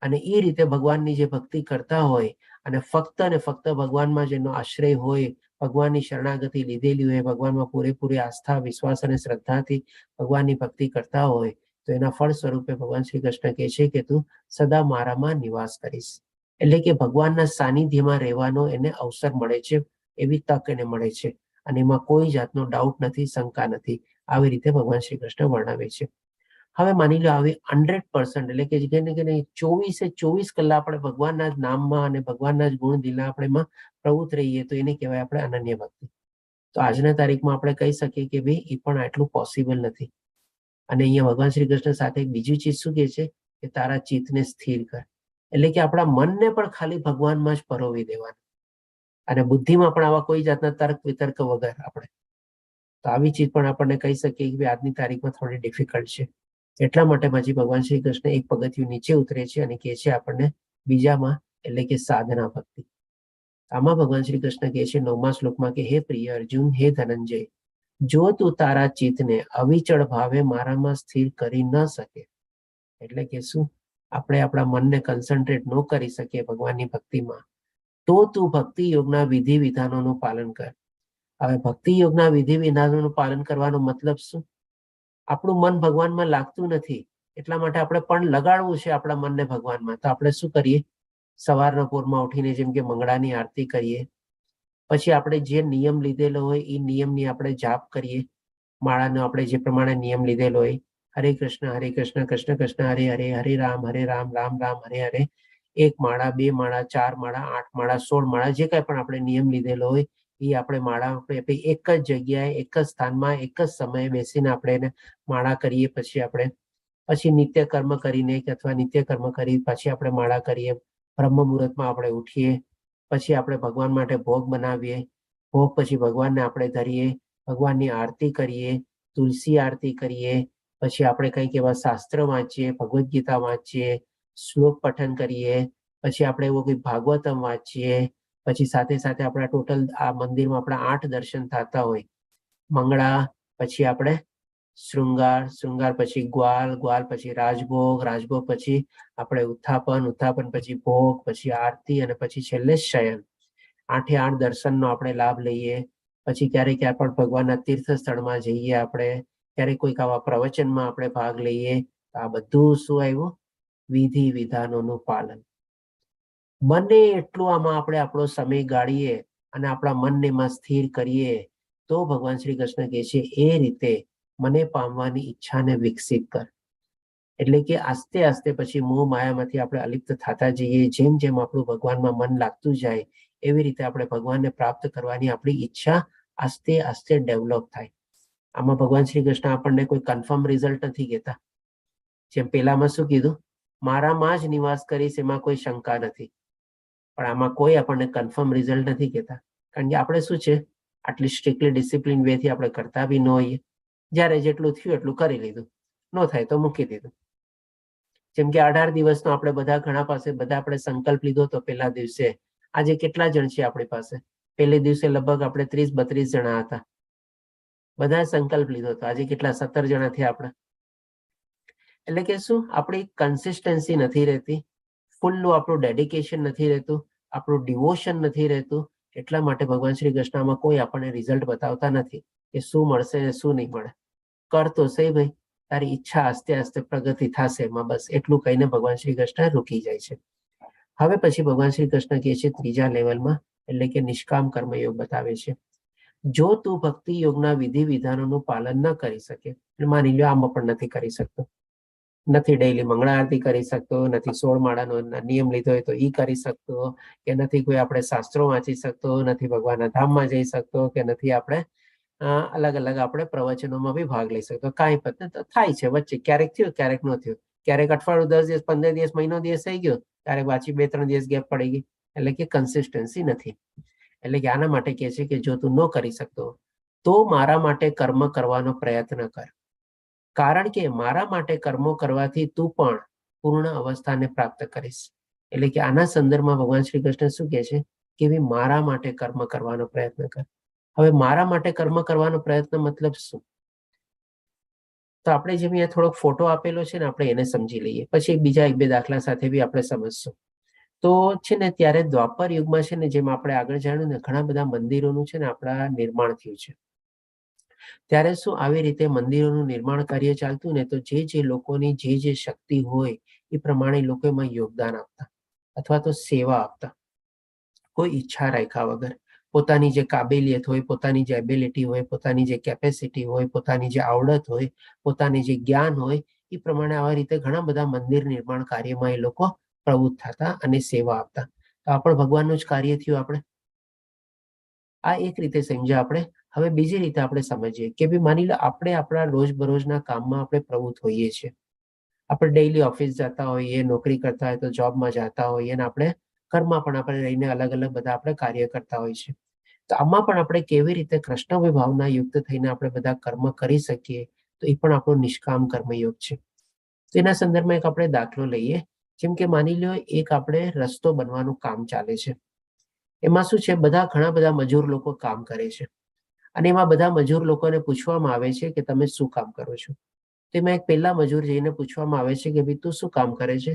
અને એ રીતે ભગવાનની જે ભક્તિ કરતા હોય અને ફક્ત ભગવાનમાં જેનો આશ્રય હોય, ભગવાનની શરણાગતિ લીધેલી હોય, ભગવાનમાં પૂરેપૂરી આસ્થા, વિશ્વાસ અને શ્રદ્ધાથી ભગવાનની ભક્તિ કરતા હોય, તો એના ફળ સ્વરૂપે ભગવાન શ્રી કૃષ્ણ કહે છે કે તું સદા મારામાં નિવાસ કરીશ. એટલે કે ભગવાનના સાનિધ્યમાં રહેવાનો એને અવસર મળે છે, એવી તક એને મળે છે અને એમાં કોઈ જાતનો ડાઉટ નથી, શંકા નથી. આવી રીતે ભગવાન શ્રી કૃષ્ણ વર્ણવે છે. હવે માની લો આવી 100% એટલે કે જેને 24 કલાક આપણે ભગવાનના જ નામમાં અને ભગવાનના જ ગુણ દિલના આપણે એમાં પ્રવૃત્ત રહીએ તો એને કહેવાય આપણે અનન્ય ભક્તિ. તો આજના તારીખમાં આપણે કહી શકીએ કે ભાઈ એ પણ આટલું પોસિબલ નથી. અને અહીંયા ભગવાન શ્રી કૃષ્ણ સાથે એક બીજી ચીજ શું કહે છે કે તારા ચિત્તને સ્થિર કર. એટલે કે આપણા મનને પણ ખાલી ભગવાનમાં જ પરોવી દેવાનું અને બુદ્ધિમાં પણ આવા કોઈ જાતના તર્ક વિતર્ક વગર આપણે. તો આવી ચીજ પણ આપણને કહી શકીએ કે આજની તારીખમાં થોડી ડિફિકલ્ટ છે. એટલા માટે પછી ભગવાન શ્રી કૃષ્ણ એક પગથિયું નીચે ઉતરે છે અને કહે છે આપણને બીજામાં, એટલે કે સાધના ભક્તિ. આમાં ભગવાન શ્રી કૃષ્ણ કહે છે 9મા શ્લોકમાં કે હે પ્રિય અર્જુન, હે ધનંજય, જો તું તારા ચિત્તને અવિચળ ભાવે મારામાં સ્થિર કરી ન શકે, એટલે કે શું, આપણે આપણા મનને કન્સન્ટ્રેટ ન કરી શકીએ ભગવાનની ભક્તિમાં, તો તું ભક્તિ યોગના વિધિ વિધાનોનું પાલન કર. હવે ભક્તિ યોગના વિધિ વિધાનોનું પાલન કરવાનો મતલબ શું? આપણું મન ભગવાનમાં લાગતું નથી, એટલા માટે આપણે પણ લગાડવું છે આપણા મનને ભગવાનમાં. તો આપણે શું કરીએ? સવારના પોરમાં ઉઠીને જેમ કે મંગળાની આરતી કરીએ, પછી આપણે જે નિયમ લીધેલો હોય એ નિયમની આપણે જાપ કરીએ, માળાનો આપણે જે પ્રમાણે નિયમ લીધેલો હોય, હરે કૃષ્ણ કૃષ્ણ કૃષ્ણ હરે હરે, હરે રામ રામ રામ હરે હરે, 1 માળા 2 માળા 4 માળા 8 માળા 16 માળા જે કાંઈ પણ આપણે નિયમ લીધેલો હોય એ આપણે માળા આપણે એક જ જગ્યાએ, એક જ સ્થાનમાં, એક જ સમયે બેસીને આપણે એને માળા કરીએ. પછી નિત્ય કર્મ કરીને અથવા નિત્ય કર્મ કરી પછી આપણે માળા કરીએ. બ્રહ્મ મુહૂર્તમાં આપણે ઉઠીએ, પછી આપણે ભગવાન માટે ભોગ બનાવીએ, ભોગ પછી ભગવાનને આપણે ધરીએ, ભગવાનની આરતી કરીએ, તુલસી આરતી કરીએ, પછી આપણે કંઈક એવા શાસ્ત્ર વાંચીએ, ભગવદ્ ગીતા વાંચીએ, શ્લોક પઠન કરીએ, પછી આપણે એવું કંઈક ભાગવતમ વાંચીએ, પછી સાથે સાથે આપણા ટોટલ આ મંદિરમાં આપણા 8 દર્શન થતા હોય, મંગળા પછી આપણે શૃંગાર પછી ગ્વાલ પછી રાજભોગ પછી આપણે ઉત્થાપન પછી ભોગ પછી આરતી અને પછી છેલ્લે શયન. 8 દર્શનનો આપણે લાભ લઈએ. પછી ક્યારેક પણ ભગવાનના તીર્થ સ્થળમાં જઈએ, આપણે ક્યારેક કોઈક આવા પ્રવચનમાં આપણે ભાગ લઈએ. આ બધું શું આવ્યું? વિધિ વિધાનોનું પાલન. મને એટલું આમાં આપણે આપણો સમય ગાળીએ અને આપણા મનને એમાં સ્થિર કરીએ તો ભગવાન શ્રી કૃષ્ણ કહે છે એ રીતે મને પામવાની ઈચ્છાને વિકસિત કર. એટલે કે આસ્તે આસ્તે પછી મોહ માયામાંથી આપણે અલિપ્ત થતા જઈએ. જેમ જેમ આપણું ભગવાનમાં મન લાગતું જાય એવી રીતે આપણે ભગવાનને પ્રાપ્ત કરવાની આપણી ઈચ્છા આસ્તે આસ્તે ડેવલપ થાય. આમાં ભગવાન શ્રી કૃષ્ણ આપણને કોઈ કન્ફર્મ રિઝલ્ટ નથી કહેતા. જેમ પેલામાં શું કીધું, મારામાં જ નિવાસ કરીશ એમાં કોઈ શંકા નથી. પણ આમાં કોઈ આપણને કન્ફર્મ રિઝલ્ટ નથી કહેતા. કારણ કે આપણે શું છે, આટલી સ્ટ્રિક્ટલી ડિસિપ્લિન વેથી આપણે કરતા બી ન હોઈએ. જ્યારે જેટલું થયું એટલું કરી લીધું, ન થાય તો મૂકી દીધું. જેમ કે 18 દિવસનો આપણે બધા ઘણા પાસે બધા આપણે સંકલ્પ લીધો તો પહેલા દિવસે. આજે કેટલા જણ છે આપણી પાસે? પહેલે દિવસે લગભગ આપણે 30-32 જણા હતા. બધા સંકલ્પ લીધો હતો. આજે કેટલા? 17 જણા થયા આપણે. એટલે કે શું, આપણી કન્સિસ્ટન્સી નથી રહેતી, ફૂલનું આપણું ડેડિકેશન નથી રહેતું, આપણું ડિવોશન નથી રહેતું. એટલા માટે ભગવાન શ્રી કૃષ્ણમાં કોઈ આપણને રિઝલ્ટ બતાવતા નથી કે શું મળશે ને શું નહીં મળે. કર તો સહી ભાઈ, તારી ઈચ્છા આસ્તે આસ્તે પ્રગતિ થશે એમાં, બસ એટલું કહીને ભગવાન શ્રી કૃષ્ણ રૂકી જાય છે. હવે પછી ભગવાન શ્રી કૃષ્ણ કહે છે ત્રીજા લેવલમાં, એટલે કે નિષ્કામ કર્મયોગ બતાવે છે. જો તું ભક્તિ યોગના વિધિ વિધાનોનું પાલન ન કરી શકે, માની લો આમાં પણ નથી કરી શકતો, નથી ડેઈલી મંગળા આરતી કરી શકતો, નથી 16 માળાનો નિયમ લીધો હોય તો ઈ કરી શકતો, કે નથી કોઈ આપણે શાસ્ત્રો વાંચી શકતો, નથી ભગવાનના ધામમાં જઈ શકતો, કે નથી આપણે અલગ અલગ આપણે પ્રવચનોમાં બી ભાગ લઈ શકતો. કાંઈ પણ થાય છે વચ્ચે, ક્યારેક થયું ક્યારેક ન થયું, ક્યારેક અઠવાડિયું 10 દિવસ 15 દિવસ મહિનો દિવસ થઈ ગયો, ક્યારેક પાછી 2-3 દિવસ ગેપ પડી ગઈ. એટલે કે કન્સિસ્ટન્સી નથી. એટલે કે આના માટે કહે છે કે જો તું ન કરી શકતો તો મારા માટે કર્મ કરવાનો પ્રયત્ન કર. કારણ કે મારા માટે કર્મો કરવાથી તું પણ પૂર્ણ અવસ્થાને પ્રાપ્ત કરીશ. એટલે કે આના સંદર્ભમાં ભગવાન શ્રી કૃષ્ણ શું કહે છે કે ભાઈ મારા માટે કર્મ કરવાનો પ્રયત્ન કર. હવે મારા માટે કર્મ કરવાનો પ્રયત્ન મતલબ શું? તો આપણે જેમ અહીંયા થોડોક ફોટો આપેલો છે ને, આપણે એને સમજી લઈએ, પછી બીજા 1-2 દાખલા સાથે બી આપણે સમજશું. તો છે ને ત્યારે દ્વાપર યુગમાં છે ને, જેમ આપણે આગળ જાણ્યું ને, ઘણા બધા મંદિરોનું છે ને આપણા નિર્માણ થયું છે. ત્યારે શું આવી રીતે મંદિરોનું નિર્માણ કાર્ય ચાલતું ને, તો જે લોકોની જે શક્તિ હોય એ પ્રમાણે લોકો એમાં યોગદાન આપતા અથવા તો સેવા આપતા, કોઈ ઈચ્છા રાખ્યા વગર. પોતાની જે કાબેલિયત હોય, પોતાની જે એબિલિટી હોય, પોતાની જે કેપેસિટી હોય, પોતાની જે આવડત હોય, પોતાની જે જ્ઞાન હોય, એ પ્રમાણે આવા રીતે ઘણા બધા મંદિર નિર્માણ કાર્યમાં એ લોકો પ્રવૃત્ત થતા અને સેવા આપતા. તો આ પણ ભગવાનનું જ કાર્ય થયું. આપણે આ એક રીતે સમજ્યા આપણે. હવે બીજી રીતે આપણે સમજીએ કે ભાઈ માની લો આપણે આપણા રોજબરોજના કામમાં આપણે પ્રવૃત્ત હોઈએ છીએ. આપણે ડેઈલી ઓફિસ જતા હોઈએ, નોકરી કરતા હોય તો જોબમાં જતા હોઈએ, અને આપણે ઘરમાં પણ આપણે રહીને અલગ અલગ બધા આપણે કાર્ય કરતા હોઈએ છીએ. તો આમાં પણ આપણે કેવી રીતે કૃષ્ણ ભાવના યુક્ત થઈને આપણે બધા કર્મ કરી શકીએ, તો એ પણ આપણો નિષ્કામ કર્મયોગ છે. તો એના સંદર્ભમાં એક આપણે દાખલો લઈએ. જેમ કે માની લો એક આપણે રસ્તો બનવાનું કામ ચાલે છે. એમાં શું છે, ઘણા બધા મજૂર લોકો કામ કરે છે, અને એમાં બધા મજૂર લોકોને પૂછવામાં આવે છે કે તમે શું કામ કરો છો? તેમાં એક પહેલા મજૂર જઈને પૂછવામાં આવે છે કે ભાઈ તું શું કામ કરે છે?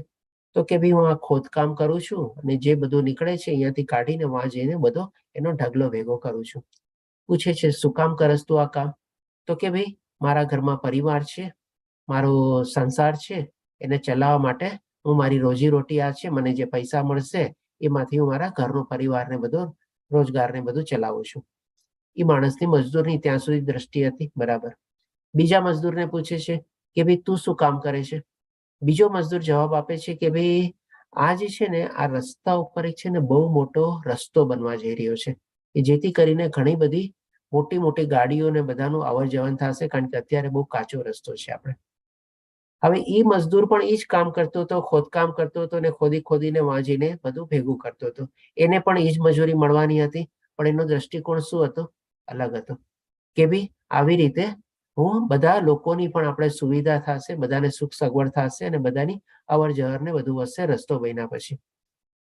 તો કે ભાઈ હું આ ખોદકામ કરું છું, અને જે બધું નીકળે છે અહીંયાથી કાઢીને વહાં જઈને બધો એનો ઢગલો ભેગો કરું છું. પૂછે છે શું કામ કરસ તું આ કામ? તો કે ભાઈ મારા ઘરમાં પરિવાર છે, મારો સંસાર છે, એને ચલાવવા માટે હું મારી રોજીરોટી આ છે, મને જે પૈસા મળશે એમાંથી હું મારા ઘરનો પરિવારને બધો રોજગારને બધું ચલાવું છું. એ માણસની મજદૂરની ત્યાં સુધી દ્રષ્ટિ હતી, બરાબર. બીજા મજદૂરને પૂછે છે કે ભાઈ તું શું કામ કરે છે? બીજો મજદૂર જવાબ આપે છે કે ભાઈ આ જે છે ને, આ રસ્તા ઉપર એક છે ને બહુ મોટો રસ્તો બનવા જઈ રહ્યો છે, કે જેથી કરીને ઘણી બધી મોટી મોટી ગાડીઓ ને બધાનું અવર જવર થશે, કારણ કે અત્યારે બહુ કાચો રસ્તો છે આપણે. હવે એ મજદૂર પણ એ જ કામ કરતો હતો, ખોદકામ કરતો હતો, ને ખોદીને વાંચીને બધું ભેગું કરતો હતો. એને પણ એ જ મજૂરી મળવાની હતી, પણ એનો દ્રષ્ટિકોણ શું હતો? અલગ હતો. કે ભાઈ આવી રીતે હું બધા લોકોની પણ આપણે સુવિધા થશે, બધાને સુખ સગવડ થશે, અને બધાની અવર જવર ને બધું વધશે રસ્તો બન્યા પછી.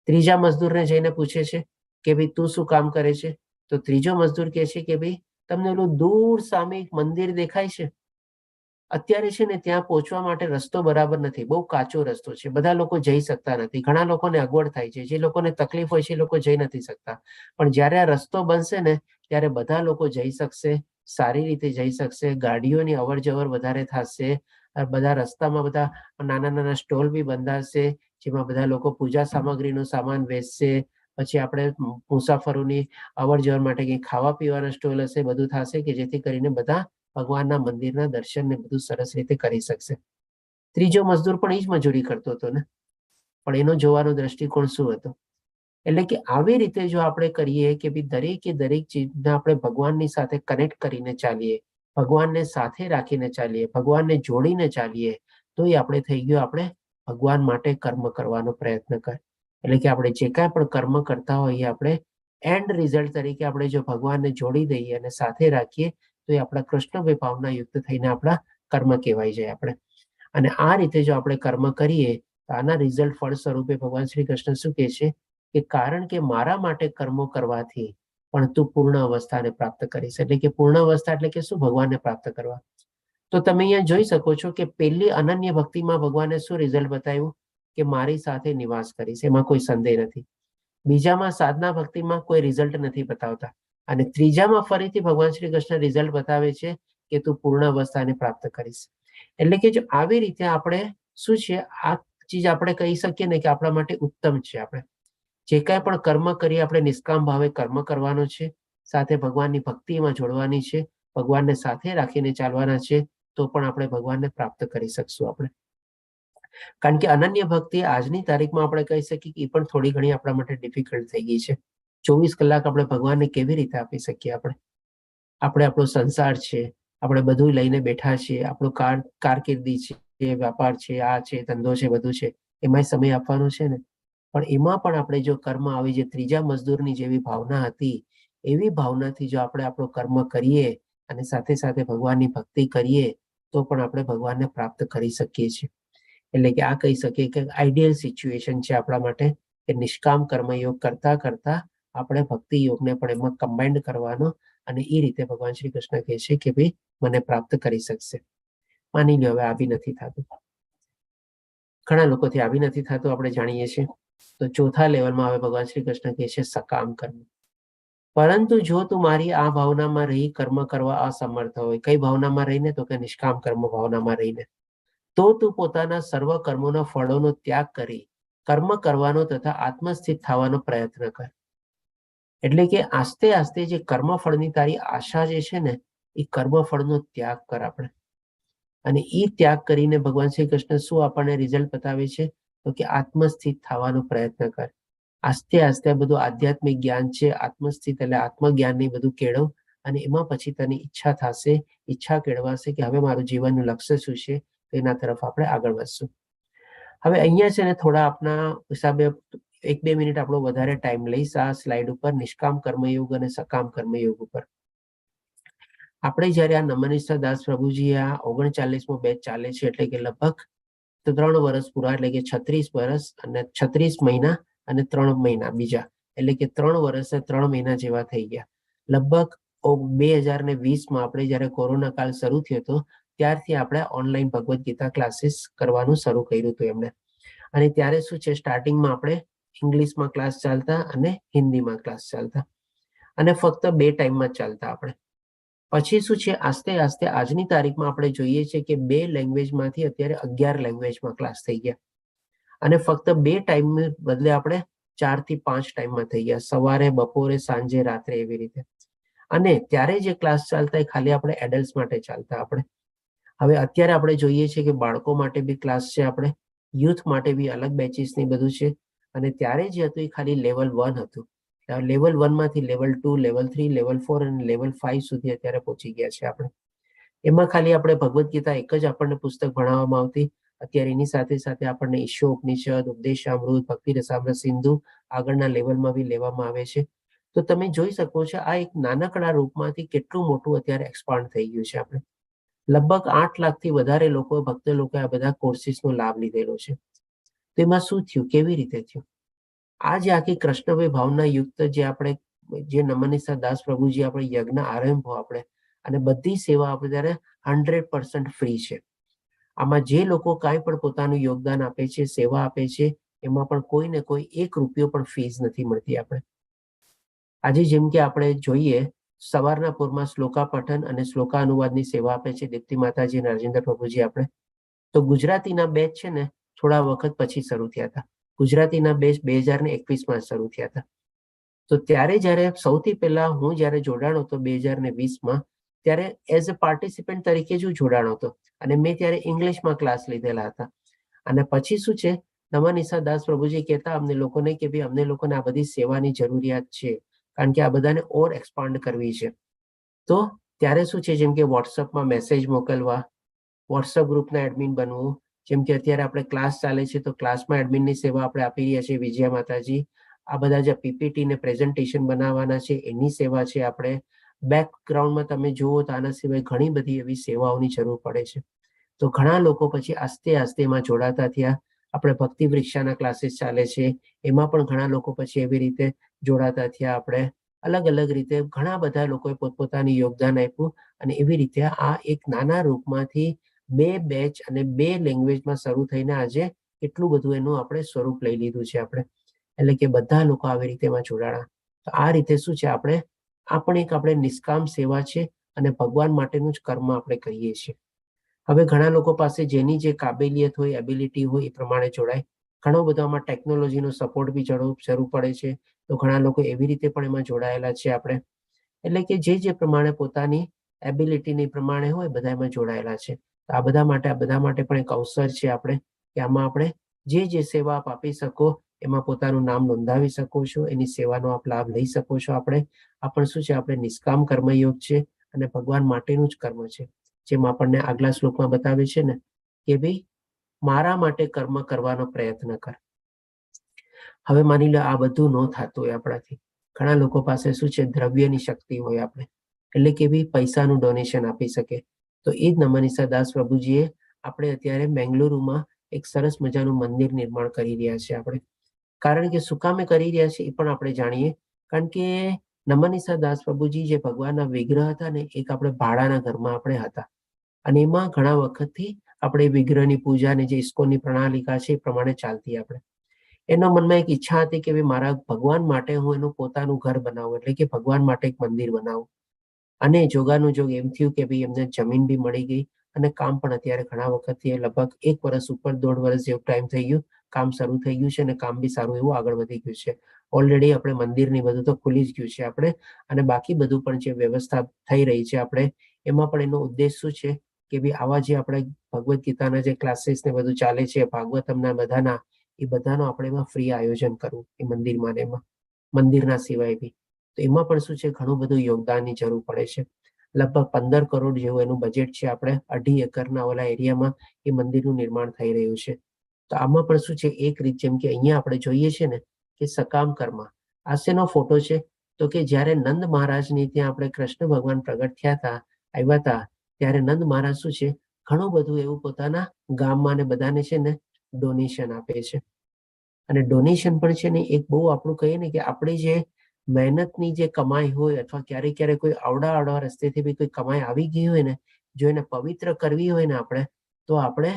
ત્રીજા મજદૂરને જઈને પૂછે છે કે ભાઈ તું શું કામ કરે છે? તો ત્રીજો મજદૂર કહે છે કે ભાઈ તમને ઓલું દૂર સામે એક મંદિર દેખાય છે, અત્યારે છે ને ત્યાં પહોંચવા માટે રસ્તો બરાબર નથી, બહુ કાચો રસ્તો છે, બધા લોકો જઈ શકતા નથી, ઘણા લોકોને અગવડ થાય છે, જે લોકોને તકલીફ હોય છે એ લોકો જઈ નથી શકતા. પણ જ્યારે આ રસ્તો બનશે ને ત્યારે બધા લોકો જઈ શકશે, સારી રીતે જઈ શકશે, ગાડીઓની અવર જવર વધારે થશે, બધા રસ્તામાં બધા નાના નાના સ્ટોલ બી બંધાશે, જેમાં બધા લોકો પૂજા સામગ્રીનો સામાન વેચશે. પછી આપણે મુસાફરોની અવર જવર માટે કંઈ ખાવા પીવાના સ્ટોલ હશે, બધું થશે, કે જેથી કરીને બધા ભગવાનના મંદિરના દર્શન ને બધું સરસ રીતે કરી શકશે. ત્રીજો મજદૂર પણ એ જ મજૂરી કરતો હતો ને, પણ એનો જોવાનો દ્રષ્ટિકોણ શું હતો? એટલે કે આવી રીતે જો આપણે કરીએ કે ભાઈ દરેકે દરેક ચીજને આપણે ભગવાનની સાથે કનેક્ટ કરીને ચાલીએ, ભગવાનને સાથે રાખીને ચાલીએ, ભગવાનને જોડીને ચાલીએ, તો એ આપણે થઈ ગયું આપણે ભગવાન માટે કર્મ કરવાનો પ્રયત્ન કર. એટલે કે આપણે જે કાંઈ પણ કર્મ કરતા હોઈએ આપણે એન્ડ રિઝલ્ટ તરીકે આપણે જો ભગવાનને જોડી દઈએ અને સાથે રાખીએ તો એ આપણા કૃષ્ણ ભાવના યુક્ત થઈને આપણા કર્મ કહેવાય જાય આપણે. અને આ રીતે જો આપણે કર્મ કરીએ તો આના રિઝલ્ટ ફળ સ્વરૂપે ભગવાન શ્રી કૃષ્ણ શું કહે છે કે કારણ કે મારા માટે કર્મો કરવાથી પણ તું પૂર્ણ અવસ્થાને પ્રાપ્ત કરીશ. એટલે કે પૂર્ણ અવસ્થા એટલે કે શું? ભગવાનને પ્રાપ્ત કરવા. તો તમે અહીંયા જોઈ શકો છો કે પહેલી અનન્ય ભક્તિમાં ભગવાને શું રિઝલ્ટ બતાવ્યું કે મારી સાથે નિવાસ કરીશ, એમાં કોઈ સંદેહ નથી. બીજામાં સાધના ભક્તિમાં કોઈ રિઝલ્ટ નથી બતાવતા, અને ત્રીજામાં ફરીથી ભગવાન શ્રી કૃષ્ણ રિઝલ્ટ બતાવે છે કે તું પૂર્ણ અવસ્થાને પ્રાપ્ત કરીશ. એટલે કે જો આવી રીતે આપણે શું છે આ ચીજ આપણે કહી શકીએ ને કે આપણા માટે ઉત્તમ છે. આપણે જે કાંઈ પણ કર્મ કરીએ આપણે નિષ્કામ ભાવે કર્મ કરવાનો છે, સાથે ભગવાનની ભક્તિમાં જોડવાની છે, ભગવાનને સાથે રાખીને ચાલવાના છે, તો પણ આપણે ભગવાનને પ્રાપ્ત કરી શકશું આપણે. કારણ કે અનન્ય ભક્તિ આજની તારીખમાં આપણે કહી શકીએ કે એ પણ થોડી ઘણી આપણા માટે ડિફિકલ્ટ થઈ ગઈ છે. 24 કલાક આપણે ભગવાનને કેવી રીતે આપી શકીએ? આપણે આપણો સંસાર છે, આપણે બધું લઈને બેઠા છીએ, આપણું કારકિર્દી છે, વ્યાપાર છે, આ છે, ધંધો છે, બધું છે, એમાં સમય આપવાનો છે ને. પણ એમાં પણ આપણે જો કર્મ આવી જે ત્રીજા મજદૂરની જેવી ભાવના હતી એવી ભાવનાથી જો આપણે આપણો કર્મ કરીએ અને સાથે સાથે ભગવાનની ભક્તિ કરીએ તો પણ આપણે ભગવાનને પ્રાપ્ત કરી શકીએ છીએ. એટલે કે આ કહી શકીએ કે આઈડિયલ સિચ્યુએશન છે આપણા માટે કે નિષ્કામ કર્મયોગ કરતા કરતા આપણે ભક્તિ યોગને પણ એમાં કમ્બાઇન્ડ કરવાનો, અને એ રીતે ભગવાન શ્રી કૃષ્ણ કહે છે કે ભાઈ મને પ્રાપ્ત કરી શકશે. માની લો હવે આવી નથી થતું, ઘણા લોકોથી આવી નથી થતું, આપણે જાણીએ છીએ. તો ચોથા લેવલમાં હવે ભગવાન શ્રી કૃષ્ણ કહે છે સકામ કર્મ. પરંતુ જો તું મારી આ ભાવનામાં રહી કર્મ કરવા અસમર્થ હોય, કઈ ભાવનામાં રહીને? તો કે નિષ્કામ કર્મ ભાવનામાં રહીને, તો તું પોતાના સર્વ કર્મોના ફળોનો ત્યાગ કરી કર્મ કરવાનો તથા આત્મસ્થિત થવાનો પ્રયત્ન કર. એટલે કે આસ્તે આસ્તે જે કર્મફળની તારી આશા જે છે ને એ કર્મફળનો ત્યાગ કર આપણે. અને એ ત્યાગ કરીને ભગવાન શ્રી કૃષ્ણ શું આપણને રિઝલ્ટ બતાવે છે? તો કે આત્મસ્થિત થવાનો પ્રયત્ન કર. આસ્તે આસ્તે બધું આધ્યાત્મિક જ્ઞાન છે, આત્મસ્થિત એટલે આત્મજ્ઞાનની બધું કેળવ, અને એમાં પછી તને ઈચ્છા થશે, ઈચ્છા કેળવાશે કે હવે મારું જીવનનું લક્ષ્ય શું છે, એના તરફ આપણે આગળ વધશું. હવે અહીંયા છે ને થોડા આપણા હિસાબે 1-2 મિનિટ આપણો વધારે ટાઈમ લઈશ આ સ્લાઇડ ઉપર નિષ્કામ કર્મયોગ અને સકામ કર્મયોગ ઉપર. આપણે જયારે આ નમનિષ્ઠા દાસ પ્રભુજી આ 39મો બેચ ચાલે છે, એટલે કે લગભગ 3 વર્ષ પૂરા, એટલે કે 36 વર્ષ અને 36 મહિના અને 3 મહિના બીજા, એટલે કે 3 વર્ષ અને 3 મહિના જેવા થઈ ગયા. લગભગ 2020માં આપણે જયારે કોરોના કાળ શરૂ થયો હતો ત્યારથી આપણે ઓનલાઈન ભગવદ્ ગીતા ક્લાસીસ કરવાનું શરૂ કર્યું હતું એમને. અને ત્યારે શું છે સ્ટાર્ટિંગમાં આપણે ઇંગ્લિશમાં ક્લાસ ચાલતા અને હિન્દીમાં ક્લાસ ચાલતા, અને ફક્ત 2 ટાઈમમાં ચાલતા આપણે. પછી શું છે આસ્તે આસ્તે આજની તારીખમાં આપણે જોઈએ છીએ કે 2 લેંગ્વેજમાંથી અત્યારે 11 લેંગ્વેજમાં ક્લાસ થઈ ગયા, અને ફક્ત 2 ટાઈમ બદલે આપણે 4 થી 5 ટાઈમમાં થઈ ગયા, સવારે, બપોરે, સાંજે, રાત્રે, એવી રીતે. અને ત્યારે જે ક્લાસ ચાલતા એ ખાલી આપણે એડલ્ટ માટે ચાલતા આપણે. હવે અત્યારે આપણે જોઈએ છીએ કે બાળકો માટે બી ક્લાસ છે, આપણે યુથ માટે બી અલગ બેચીસ ની બધું છે. અને ત્યારે જે હતું એ ખાલી લેવલ 1 હતું. લેવલ 1 માંથી લેવલ 2, લેવલ 3, લેવલ 4 અને લેવલ 5 સુધી અત્યારે પહોંચી ગયા છે આપણે. એમાં ખાલી આપણે ભગવદ્ ગીતા એક જ આપણને પુસ્તક ભણાવવામાં આવતી. અત્યારે એની સાથે સાથે આપણને ઈશોપનિષદ, ઉપદેશામૃત, ભક્તિ રસામૃત સિંધુ આગળના લેવલમાં બી લેવામાં આવે છે. તો તમે જોઈ શકો છો આ એક નાનકડા રૂપમાંથી કેટલું મોટું અત્યારે એક્સપાન્ડ થઈ ગયું છે. આપણે લગભગ 8 લાખથી વધારે લોકો, ભક્ત લોકો આ બધા કોર્સિસનો લાભ લીધેલો છે. તો એમાં શું થયું, કેવી રીતે થયું? આ જે આખી કૃષ્ણભાઈ ભાવના યુક્ત જે આપણે જે નમનિષ્ઠા દાસ પ્રભુજી આપણે યજ્ઞ આરંભો આપણે, અને બધી સેવા આપણે ત્યારે 100% ફ્રી છે. આમાં જે લોકો કાંઈ પણ પોતાનું યોગદાન આપે છે, સેવા આપે છે, એમાં પણ કોઈ ને કોઈ 1 રૂપિયો પણ ફીસ નથી મળતી આપણે. આજે જેમ કે આપણે જોઈએ સવારના પૂરમાં શ્લોકા પઠન અને શ્લોકા અનુવાદની સેવા આપે છે દીપ્તિ માતાજી અને રાજેન્દ્ર પ્રભુજી આપણે. તો ગુજરાતીના બેચ છે ને થોડા વખત પછી શરૂ થયા હતા. ગુજરાતીના બેચ 2021માં શરૂ થયા હતા. તો ત્યારે જયારે સૌથી પહેલા હું જયારે જોડાણો હતો 2020માં, ત્યારે એઝ અ પાર્ટિસિપન્ટ તરીકે જ હું જોડાણો હતો અને મેં ત્યારે ઇંગ્લિશમાં ક્લાસ લીધેલા હતા. અને પછી શું છે, નમનિશા દાસ પ્રભુજી કહેતા અમને લોકોને કે ભાઈ અમને લોકોને આ બધી સેવાની જરૂરિયાત છે, કારણ કે આ બધાને ઓર એક્સપાન્ડ કરવી છે. તો ત્યારે શું છે, જેમ કે વોટ્સઅપમાં મેસેજ મોકલવા, વોટ્સઅપ ગ્રુપના એડમિન બનવું, જેમ કે અત્યારે આપણે ક્લાસ ચાલે છે તો ક્લાસમાં એડમિનની સેવા આપણે આપી રહ્યા છીએ વિજયા માતાજી. આ બધા જે પીપીટી ને પ્રેઝન્ટેશન બનાવવાના છે એની સેવા છે. આપણે બેકગ્રાઉન્ડમાં તમે જુઓ તો આના સિવાય ઘણી બધી એવી સેવાઓની જરૂર પડે છે. તો ઘણા લોકો પછી આસ્તે આસ્તે એમાં જોડાતા થયા. આપણે ભક્તિ વૃક્ષાના ક્લાસીસ ચાલે છે, એમાં પણ ઘણા લોકો પછી એવી રીતે જોડાતા થયા. આપણે અલગ અલગ રીતે ઘણા બધા લોકોએ પોતપોતાનું યોગદાન આપ્યું અને એવી રીતે આ એક નાના રૂપમાંથી 2 બેચ અને 2 લેંગ્વેજમાં શરૂ થઈને આજે એટલું બધું એનું આપણે સ્વરૂપ લઈ લીધું છે આપણે. એટલે કે બધા લોકો આવી રીતે એમાં જોડાણા. તો આ રીતે શું છે, આપણે નિષ્કામ સેવા છે અને ભગવાન માટેનું જ કર્મ આપણે કરીએ છીએ. હવે ઘણા લોકો પાસે જેની જે કાબેલિયત હોય, એબિલિટી હોય એ પ્રમાણે જોડાય. ઘણો બધો આમાં ટેકનોલોજીનો સપોર્ટ બી જરૂર પડે છે, તો ઘણા લોકો એવી રીતે પણ એમાં જોડાયેલા છે આપણે. એટલે કે જે પ્રમાણે પોતાની એબિલિટીની પ્રમાણે હોય બધા એમાં જોડાયેલા છે. આ બધા માટે પણ એક અવસર છે આપણે કે આમાં આપણે જે સેવા આપ આપી શકો એમાં પોતાનું નામ નોંધાવી શકો છો, એની સેવાનો આપ લાભ લઈ શકો છો. આપણે શું છે, આપણે નિષ્કામ કર્મયોગ છે અને ભગવાન માટેનું જ કર્મ છે. જેમ આપણને આગલા શ્લોકમાં બતાવે છે ને કે ભાઈ મારા માટે કર્મ કરવાનો પ્રયત્ન કર. હવે માની લો આ બધું ન થતું હોય આપણાથી. ઘણા લોકો પાસે શું છે, દ્રવ્યની શક્તિ હોય આપણે, એટલે કે ભાઈ પૈસાનું ડોનેશન આપી શકે. તો એ જ નમનિશા દાસ પ્રભુજીએ આપણે અત્યારે બેંગલુરુમાં એક સરસ મજાનું મંદિર નિર્માણ કરી રહ્યા છે આપણે. કારણ કે શું કામે કરી રહ્યા છે એ પણ આપણે જાણીએ. કારણ કે નમનિશા દાસ પ્રભુજી જે ભગવાનના વિગ્રહ હતા ને, એક આપણે ભાડાના ઘરમાં આપણે હતા અને એમાં ઘણા વખતથી આપણે વિગ્રહની પૂજાની જે ઇસ્કોનની પ્રણાલિકા છે એ પ્રમાણે ચાલતી. આપણે એનો મનમાં એક ઈચ્છા હતી કે મારા ભગવાન માટે હું એનું પોતાનું ઘર બનાવું, એટલે કે ભગવાન માટે એક મંદિર બનાવું. અને જોગાનું જોગ એમ થયું કે ભાઈ એમને જમીન બી મળી ગઈ અને કામ પણ અત્યારે ઘણા વખતથી લગભગ 1 વર્ષ ઉપર 1.5 વર્ષ જેવું ટાઈમ થઈ ગયું, કામ શરૂ થઈ ગયું છે અને કામ બી સારું એવું આગળ વધી ગયું છે. ઓલરેડી આપણે મંદિરની બધું તો ખુલી જ ગયું છે આપણે, અને બાકી બધું પણ જે વ્યવસ્થા થઈ રહી છે આપણે એમાં પણ એનો ઉદ્દેશ શું છે કે ભાઈ આવા જે આપણે ભગવદ્ ગીતાના જે ક્લાસીસ ને બધું ચાલે છે, ભાગવતમના બધાના, એ બધાનો આપણે એમાં ફ્રી આયોજન કરવું એ મંદિરમાં ને એમાં, મંદિરના સિવાય બી. તો એમાં પણ શું છે, ઘણું બધું યોગદાનની જરૂર પડે છે. લગભગ 15 કરોડ જેવું એનું બજેટ છે. આપણે 2.5 એકરના ઓલા એરિયામાં એ મંદિરનું નિર્માણ થઈ રહ્યું છે. તો આમાં પણ શું છે, એક રીત જેમ કે અહીંયા આપણે જોઈએ છે ને કે સકામ કર્મ, આ શેનો ફોટો છે, તો કે જ્યારે નંદ મહારાજની ત્યાં આપણે કૃષ્ણ ભગવાન પ્રગટ થયા હતા, આવ્યા હતા, ત્યારે નંદ મહારાજ શું છે, ઘણું બધું એવું પોતાના ગામમાં ને બધાને છે ને ડોનેશન આપે છે. અને ડોનેશન પણ છે ને એક બહુ આપણું કહીએ ને કે આપણી જે મહેનતની જે કમાઈ હોય, અથવા ક્યારેક કોઈ આવડા રસ્તેથી બી કોઈ કમાઈ આવી ગઈ હોય ને, જો એને પવિત્ર કરવી હોય ને આપણે, તો આપણે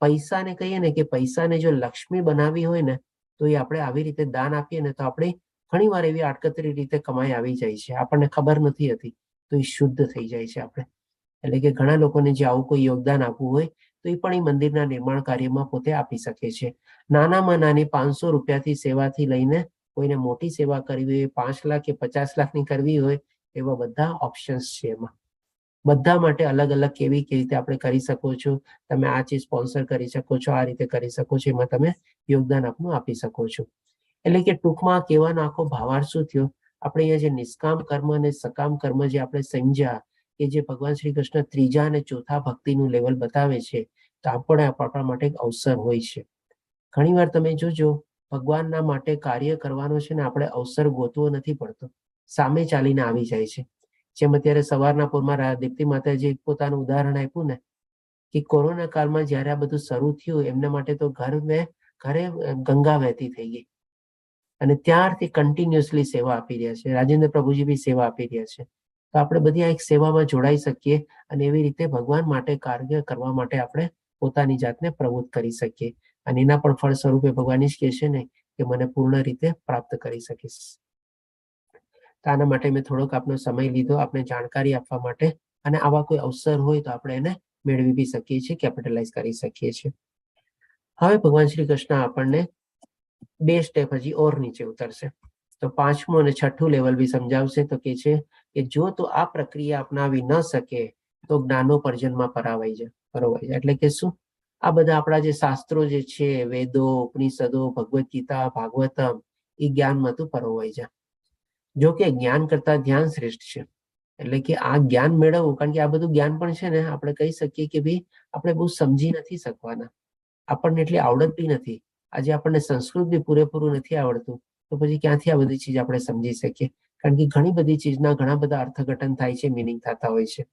પૈસાને કહીએ ને કે પૈસાને જો લક્ષ્મી બનાવવી હોય ને, તો એ આપણે આવી રીતે દાન આપીએ ને તો આપણે ઘણી વાર એવી આડકતરી રીતે કમાઈ આવી જાય છે, આપણને ખબર નથી હતી, તો એ શુદ્ધ થઈ જાય છે આપણે. એટલે કે ઘણા લોકોને જે આવું કોઈ યોગદાન આપવું હોય તો એ પણ એ મંદિરના નિર્માણ કાર્યમાં પોતે આપી શકે છે. નાનામાં નાની 500 રૂપિયાથી સેવાથી લઈને કોઈને મોટી સેવા કરવી હોય, 5 લાખ કે 50 લાખની કરવી હોય, એવા બધા ઓપ્શન્સ છે. એમાં બધા માટે અલગ અલગ કેવી રીતે આપણે કરી શકો છો. તમે આ ચીજ સ્પોન્સર કરી શકો છો, આ રીતે કરી શકો છો, એમાં તમે યોગદાન આપનું આપી શકો છો. એટલે કે ટૂંકમાં કહેવાનો આખો ભાવાર્થ શું થયો, આપણે અહીંયા જે નિષ્કામ કર્મ અને સકામ કર્મ જે આપણે સમજ્યા કે જે ભગવાન શ્રી કૃષ્ણ 3જા અને 4થા ભક્તિનું લેવલ બતાવે છે, તો આપણે આપણા માટે એક અવસર હોય છે. ઘણી વાર તમે જોજો ભગવાનના માટે કાર્ય કરવાનો છે ને આપણે અવસર ગોતવો નથી પડતો, સામે ચાલીને આવી જાય છે. જેમ અત્યારે સવારના પોરમાં દીપ્તિ માતાજી પોતાનું ઉદાહરણ આપ્યું ને કે કોરોના કાળમાં જયારે આ બધું શરૂ થયું, એમના માટે તો ઘરે ગંગા વહેતી થઈ ગઈ અને ત્યારથી કન્ટિન્યુઅસલી સેવા આપી રહ્યા છે. રાજેન્દ્ર પ્રભુજી બી સેવા આપી રહ્યા છે. તો આપણે બધી આ એક સેવામાં જોડાઈ શકીએ અને એવી રીતે ભગવાન માટે કાર્ય કરવા માટે આપણે પોતાની જાતને પ્રવૃત્ત કરી શકીએ. અને એના પણ ફળ સ્વરૂપે ભગવાન જ કહે છે ને કે મને પૂર્ણ રીતે પ્રાપ્ત કરી શકીશ. તો આના માટે મેં થોડોક આપનો સમય લીધો આપને જાણકારી આપવા માટે, અને આવા કોઈ અવસર હોય તો આપણે એને મેળવી બી શકીએ છીએ, કેપિટલાઇઝ કરી શકીએ છીએ. હવે ભગવાન શ્રી કૃષ્ણ આપણને 2 સ્ટેપ હજી ઓર નીચે ઉતરશે, તો 5મું અને 6ઠું લેવલ બી સમજાવશે. તો કે છે કે જો તું આ પ્રક્રિયા અપનાવી ન શકે તો જ્ઞાનોપર્જનમાં પરોવાઈ જાય. એટલે કે શું? આ બધા આપણા જે શાસ્ત્રો જે છે, વેદો, ઉપનિષદો, ભગવદ્ ગીતા, ભાગવતમ, એ જ્ઞાનમાં તું પરોવાઈ જા. જો કે જ્ઞાન કરતા ધ્યાન શ્રેષ્ઠ છે. એટલે કે આ જ્ઞાન મેળવવું, કારણ કે આ બધું જ્ઞાન પણ છે ને, આપણે કહી શકીએ કે ભાઈ આપણે બહુ સમજી નથી શકવાના, આપણને એટલી આવડત બી નથી. આજે આપણને સંસ્કૃત બી પૂરેપૂરું નથી આવડતું, તો પછી ક્યાંથી આ બધી ચીજ આપણે સમજી શકીએ? કારણ કે ઘણી બધી ચીજના ઘણા બધા અર્થઘટન થાય છે, મિનિંગ થતા હોય છે.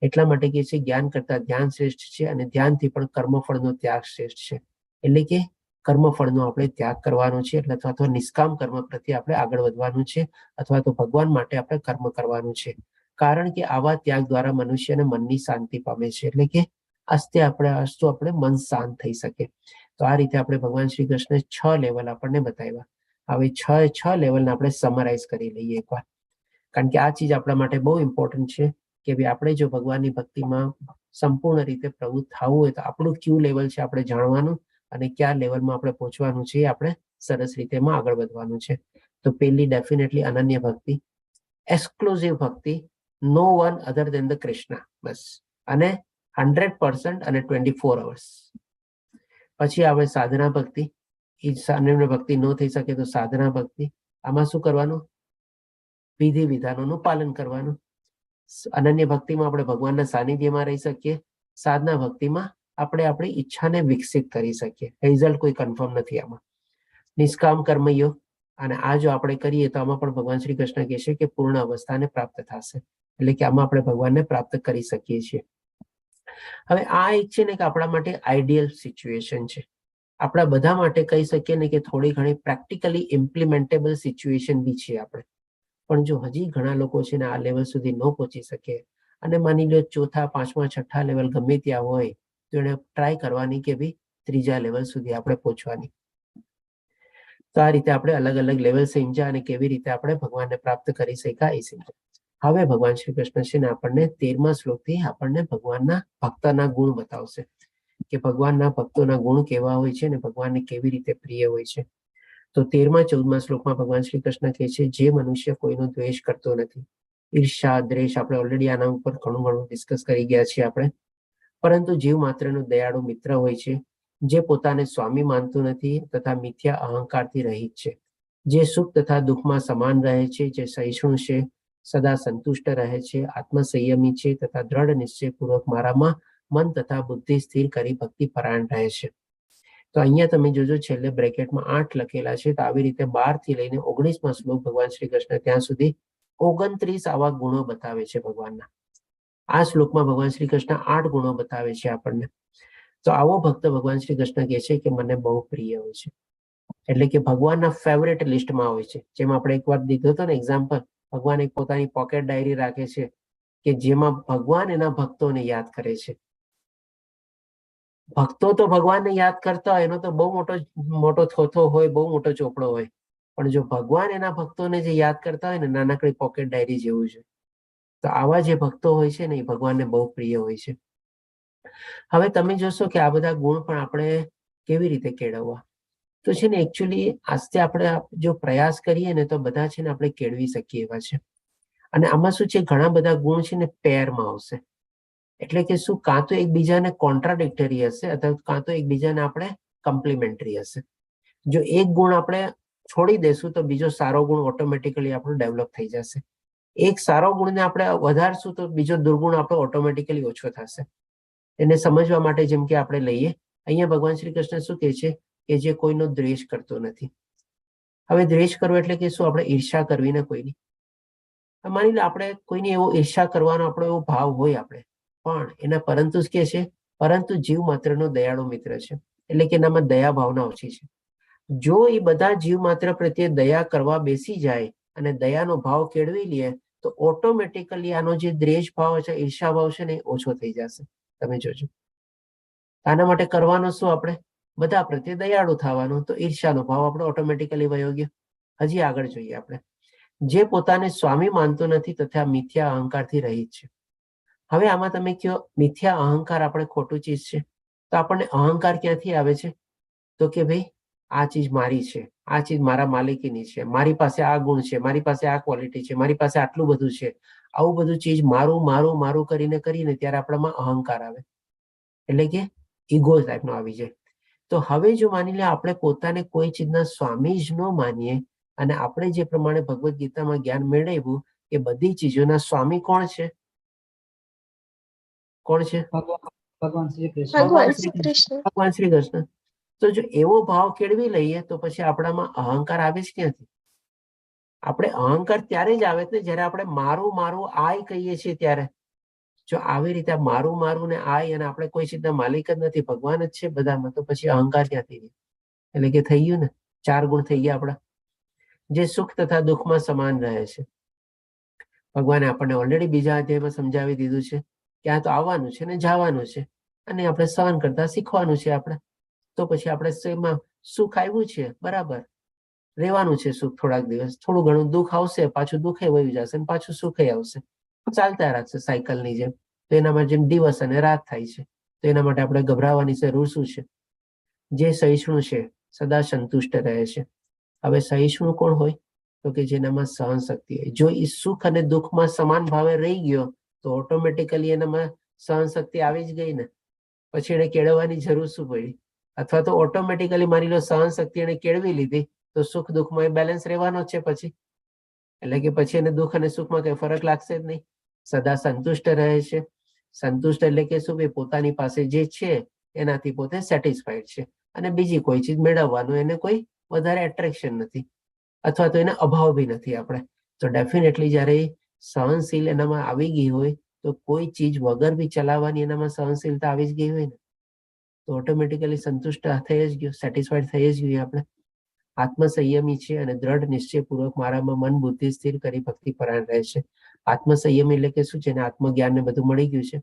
એટલા માટે કે છે જ્ઞાન કરતા ધ્યાન શ્રેષ્ઠ છે, અને ધ્યાનથી પણ કર્મફળનો ત્યાગ શ્રેષ્ઠ છે. એટલે કે કર્મફળનો આપણે ત્યાગ કરવાનો છે, એટલે અથવા તો નિષ્કામ કર્મ પ્રત્યે આપણે આગળ વધવાનું છે, અથવા તો ભગવાન માટે આપણે કર્મ કરવાનું છે. કારણ કે આવા ત્યાગ દ્વારા મનુષ્યને મનની શાંતિ પામે છે. એટલે કે આપણે મન શાંત થઈ શકે. તો આ રીતે આપણે ભગવાન શ્રી કૃષ્ણે 6 લેવલ આપણને બતાવ્યા. હવે 6 લેવલને આપણે સમરાઇઝ કરી લઈએ એકવાર, કારણ કે આ ચીજ આપણા માટે બહુ ઇમ્પોર્ટન્ટ છે કે ભાઈ આપણે જો ભગવાનની ભક્તિમાં સંપૂર્ણ રીતે પ્રવૃત્ત થવું હોય તો આપણું ક્યુ લેવલ છે આપણે જાણવાનું, અને કયા લેવલમાં આપણે પહોંચવાનું છે એ આપણે સરસ રીતે આગળ વધવાનું છે. તો પહેલી ડેફિનેટલી અનન્ય ભક્તિ, એક્સક્લુઝિવ ભક્તિ, no one other than the Krishna, બસ, અને 100% અને 24 hours. પછી આવે સાધના ભક્તિ. એ અનન્ય ભક્તિ ન થઈ શકે તો સાધના ભક્તિ. આમાં શું કરવાનું? વિધિ વિધાનોનું પાલન કરવાનું. અનન્ય ભક્તિમાં આપણે ભગવાનના સાનિધ્યમાં રહી શકીએ. સાધના ભક્તિમાં આપણે આપણી ઈચ્છાને વિકસિત કરી શકીએ. રિઝલ્ટ કોઈ કન્ફર્મ નથી આમાં. નિષ્કામ કર્મયોગ, અને આ જો આપણે કરીએ તો આમાં પણ ભગવાન શ્રી કૃષ્ણ કહે છે કે પૂર્ણ અવસ્થાને પ્રાપ્ત થશે. એટલે કે આમાં આપણે ભગવાનને પ્રાપ્ત કરી શકીએ છીએ. હવે આ એક છે ને કે આપણા માટે આઈડિયલ સિચ્યુએશન છે. આપણા બધા માટે કહી શકીએ ને કે થોડી ઘણી પ્રેક્ટિકલી ઇમ્પ્લિમેન્ટેબલ સિચ્યુએશન બી છે આપણે. પણ જો હજી ઘણા લોકો છે ને આ લેવલ સુધી ન પહોંચી શકે, અને માની લો 4થા, 5મા, 6ઠ્ઠા લેવલ ગમે ત્યાં હોય, તો એને ટ્રાય કરવાની કે ભાઈ 3જા લેવલ સુધી આપણે પહોંચવાની. તો આ રીતે આપણે અલગ અલગ લેવલ સમજ્યા અને કેવી રીતે આપણે ભગવાનને પ્રાપ્ત કરી શકાય એ સમજ્યા. હવે ભગવાન શ્રી કૃષ્ણ છે ને આપણને 13મા શ્લોકથી આપણને ભગવાનના ભક્તના ગુણ બતાવશે કે ભગવાનના ભક્તોના ગુણ કેવા હોય છે ને ભગવાનને કેવી રીતે પ્રિય હોય છે. તો 13મા 14મા શ્લોકમાં ભગવાન શ્રી કૃષ્ણ કહે છે, જે મનુષ્ય કોઈનો દ્વેષ કરતો નથી, ઈર્ષા, દ્વેષ, આપણે ઓલરેડી આના ઉપર ઘણું ડિસ્કસ કરી ગયા છીએ આપણે, પરંતુ જીવ માત્રનો દયાળુ મિત્ર હોય છે, જે પોતાને સ્વામી માનતું નથી તથા મિથ્યા અહંકારથી રહિત છે, જે સુખ તથા દુઃખમાં સમાન રહે છે, જે સહિષ્ણુ છે, સદા સંતુષ્ટ રહે છે, આત્મસંયમી છે તથા દ્રઢ નિશ્ચયપૂર્વક મારામાં મન તથા બુદ્ધિ સ્થિર કરી ભક્તિ પરાયણ રહે છે. તો અહીંયા તમે જોજો છેલ્લે બ્રેકેટમાં 8 લખેલા છે. તો આવી રીતે 12 થી લઈને 19મા શ્લોક ભગવાન શ્રી કૃષ્ણ ત્યાં સુધી 29 આવા ગુણો બતાવે છે ભગવાનના. આ શ્લોકમાં ભગવાન શ્રી કૃષ્ણ 8 ગુણો બતાવે છે આપણને. તો આવો ભક્ત ભગવાન શ્રી કૃષ્ણ કહે છે કે મને બહુ પ્રિય હોય છે. એટલે કે ભગવાનના ફેવરેટ લિસ્ટમાં હોય છે. જેમ આપણે એકવાર દીધો હતો ને એક્ઝામ્પલ, ભગવાન એક પોતાની પોકેટ ડાયરી રાખે છે કે જેમાં ભગવાન એના ભક્તોને યાદ કરે છે. ભક્તો તો ભગવાનને યાદ કરતા હોય એનો તો બહુ મોટો થોથો હોય, બહુ મોટો ચોપડો હોય, પણ જો ભગવાન એના ભક્તોને જે યાદ કરતા હોય ને નાનકડી પોકેટ ડાયરી જેવું છે. તો આવા જે ભક્તો હોય છે ને એ ભગવાનને બહુ પ્રિય હોય છે. હવે તમે જોશો કે આ બધા ગુણ પણ આપણે કેવી રીતે કેળવવા, તો છે ને એકચ્યુઅલી આજથી આપણે જો પ્રયાસ કરીએ ને તો બધા છે ને આપણે કેળવી શકીએ એવા છે. અને આમાં શું છે, ઘણા બધા ગુણ છે ને પેરમાં આવશે. એટલે કે શું, કાં તો એકબીજાને કોન્ટ્રાડિક્ટરી હશે અથવા કાં તો એકબીજાને આપણે કમ્પ્લિમેન્ટરી હશે. જો એક ગુણ આપણે છોડી દેશું તો બીજો સારો ગુણ ઓટોમેટિકલી આપણો ડેવલપ થઈ જશે. એક સારો ગુણને આપણે વધારશું તો બીજો દુર્ગુણ આપણો ઓટોમેટિકલી ઓછો થશે. એને સમજવા માટે જેમ કે આપણે લઈએ, અહીંયા ભગવાન શ્રી કૃષ્ણ શું કહે છે કે જે કોઈનો દ્વેષ કરતો નથી. હવે દ્વેષ કરવો એટલે કે શું, આપણે ઈર્ષા કરવી ને કોઈની. માની લો આપણે કોઈની એવો ઈર્ષા કરવાનો આપણો એવો ભાવ હોય આપણે, પણ એના પરંતુ કે છે, પરંતુ જીવ માત્રનો દયાળુ મિત્ર છે. એટલે કે એનામાં દયા ભાવના ઓછી છે. જો એ બધા જીવ માત્ર પ્રત્યે દયા કરવા બેસી જાય અને દયાનો ભાવ કેળવી લે તો ઓટોમેટિકલી આનો જે દ્વેષ ભાવ છે, ઈર્ષા ભાવ છે ને ઓછો થઈ જશે. તમે જોજો. આના માટે કરવાનું શું, આપણે બધા પ્રત્યે દયાળુ થવાનું, તો ઈર્ષાનો ભાવ આપણે ઓટોમેટિકલી વયો ગયો. હજી આગળ જોઈએ આપણે, જે પોતાને સ્વામી માનતો નથી તથા મિથ્યા અહંકારથી રહિત છે. હવે આમાં તમે કહો મિથ્યા અહંકાર આપણે ખોટું ચીજ છે, તો આપણને અહંકાર ક્યાંથી આવે છે, તો કે ભાઈ આ ચીજ મારી છે, આ ચીજ મારા માલિકીની છે, મારી પાસે આ ગુણ છે, મારી પાસે આ ક્વોલિટી છે, મારી પાસે આટલું બધું છે, આવું બધું ચીજ મારું મારું મારું કરીને ત્યારે આપણામાં અહંકાર આવે, એટલે કે ઈગો ટાઈપનો આવી જાય. તો હવે જો માની લે આપણે પોતાને કોઈ ચીજના સ્વામી જ ન માનીએ અને આપણે જે પ્રમાણે ભગવદ્ ગીતામાં જ્ઞાન મેળવ્યું કે બધી ચીજોના સ્વામી કોણ છે? કોણ છે? ભગવાન શ્રી કૃષ્ણ. ભગવાન શ્રી કૃષ્ણ. ભગવાન શ્રી કૃષ્ણ. તો જો એવો ભાવ કેળવી લઈએ તો પછી આપણામાં અહંકાર આવે જ ક્યાંથી? આપણે અહંકાર ત્યારે જ આવે છે જ્યારે આપણે મારું મારું આય કહીએ છીએ ત્યારે. જો આવી રીતે મારું મારું ને આય અને આપણે કોઈ ચીજના માલિક જ નથી, ભગવાન જ છે બધામાં, તો પછી અહંકાર ક્યાંથી ગયો? એટલે કે થઈ ગયું ને, 4 ગુણ થઈ ગયા આપણા, જે સુખ તથા દુઃખમાં સમાન રહે છે. ભગવાને આપણને ઓલરેડી બીજા અધ્યાયમાં સમજાવી દીધું છે કે આ તો આવવાનું છે ને જવાનું છે, અને આપણે સહન કરતા શીખવાનું છે આપણે. તો પછી આપણે સુખ આવ્યું છે બરાબર, રહેવાનું છે સુખ થોડાક દિવસ, થોડું ઘણું દુઃખ આવશે, પાછું દુઃખે વહી જશે, પાછું સુખે આવશે, ચાલતા રાખશે સાયકલની જેમ. તો એનામાં જેમ દિવસ અને રાત થાય છે, તો એના માટે આપણે ગભરાવાની જરૂર શું છે? જે સહિષ્ણુ છે સદા સંતુષ્ટ રહે છે. હવે સહિષ્ણુ કોણ હોય? તો કે જેનામાં સહન શક્તિ હોય. જો એ સુખ અને દુઃખમાં સમાન ભાવે રહી ગયો તો ઓટોમેટિકલી એનામાં સહન શક્તિ આવી જ ગઈ ને, પછી એને કેળવવાની જરૂર શું પડી? અથવા તો ઓટોમેટિકલી માની લો સહન શક્તિ એને કેળવી લીધી તો સુખ દુઃખમાં બેલેન્સ રહેવાનો જ છે પછી. એટલે કે પછી એને દુઃખ અને સુખમાં કઈ ફરક લાગશે જ નહીં, સદા સંતુષ્ટ રહે છે. સંતુષ્ટ એટલે કે શું? પોતાની પાસે જે છે એનાથી પોતે સેટિસ્ફાઈડ છે, અને બીજી કોઈ ચીજ મેળવવાનું એને કોઈ વધારે એટ્રેક્શન નથી, અથવા તો એને અભાવ બી નથી આપણે. તો ડેફિનેટલી જ્યારે સહનશીલ એનામાં આવી ગઈ હોય તો કોઈ ચીજ વગર બી ચલાવવાની એનામાં સહનશીલતા આવી જ ગઈ હોય ને, તો ઓટોમેટિકલી સંતુષ્ટ થઈ જ ગયો, સેટિસ્ફાઈડ થઈ જ ગયું આપણે. આત્મસંયમી છે અને દ્રઢ નિશ્ચયપૂર્વક મારામાં મન બુદ્ધિ સ્થિર કરી ભક્તિ પરાયણ રહે છે. આત્મસંયમી એટલે કે શું? જેને આત્મજ્ઞાન ને બધું મળી ગયું છે.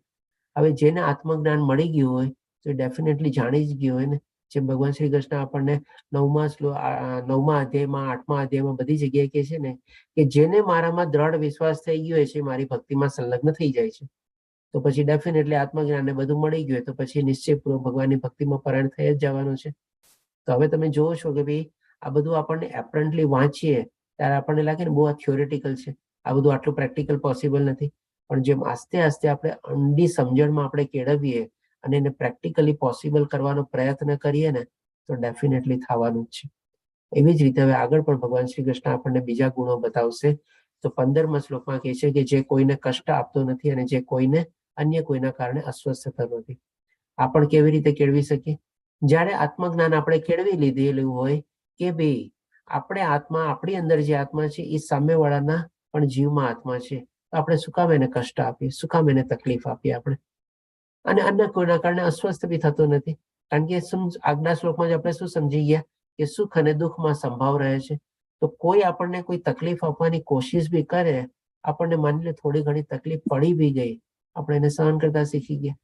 હવે જેને આત્મજ્ઞાન મળી ગયું હોય તો ડેફિનેટલી જાણી જ ગયું હોય ને. જેમ ભગવાન શ્રી કૃષ્ણ આપણને 9મા અધ્યાયમાં 8મા અધ્યાયમાં બધી જગ્યાએ કહે છે ને કે જેને મારામાં દ્રઢ વિશ્વાસ થઈ ગયો છે મારી ભક્તિમાં સંલગ્ન થઈ જાય છે, તો પછી ડેફિનેટલી આત્મજ્ઞાન ને બધું મળી ગયું તો પછી નિશ્ચયપૂર્વક ભગવાનની ભક્તિમાં પરાયણ થઈ જ જવાનું છે. તો હવે તમે જોવો છો કે ભાઈ આ બધું આપણને એપરન્ટલી વાંચીએ ત્યારે આપણને લાગે ને બહુ આ થિયોરિટિકલ છે, આ બધું આટલું પ્રેક્ટિકલ પોસિબલ નથી. પણ જેમ આસ્તે આસ્તે આપણે ઊંડી સમજણમાં આપણે કેળવીએ અને એને પ્રેક્ટિકલી પોસિબલ કરવાનો પ્રયત્ન કરીએ ને તો ડેફિનેટલી થવાનું જ છે. એવી જ રીતે હવે આગળ પણ ભગવાન શ્રી કૃષ્ણ આપણને બીજા ગુણો બતાવશે. તો 15મા શ્લોકમાં કહે છે કે જે કોઈને કષ્ટ આપતો નથી અને જે કોઈને અન્ય કોઈના કારણે અસ્વસ્થ થતો નથી. આ પણ કેવી રીતે કેળવી શકીએ? જ્યારે આત્મજ્ઞાન આપણે કેળવી લીધેલું હોય કે ભાઈ આપણે આત્મા, આપણી અંદર જે આત્મા છે એ સામેવાળાના પણ જીવમાં આત્મા છે, તો આપણે શું કામ એને કષ્ટ આપીએ, શું કામ એને તકલીફ આપીએ આપણે? અને અન્ય કોઈના કારણે અસ્વસ્થ બી થતો નથી, કારણ કે આગલા શ્લોકમાં જ આપણે શું સમજી ગયા કે સુખ અને દુઃખમાં સંભાવ રહે છે. તો કોઈ આપણને કોઈ તકલીફ આપવાની કોશિશ બી કરે, આપણને માની લે થોડી ઘણી તકલીફ પડી બી ગઈ, આપણે એને સહન કરતા શીખી ગયા.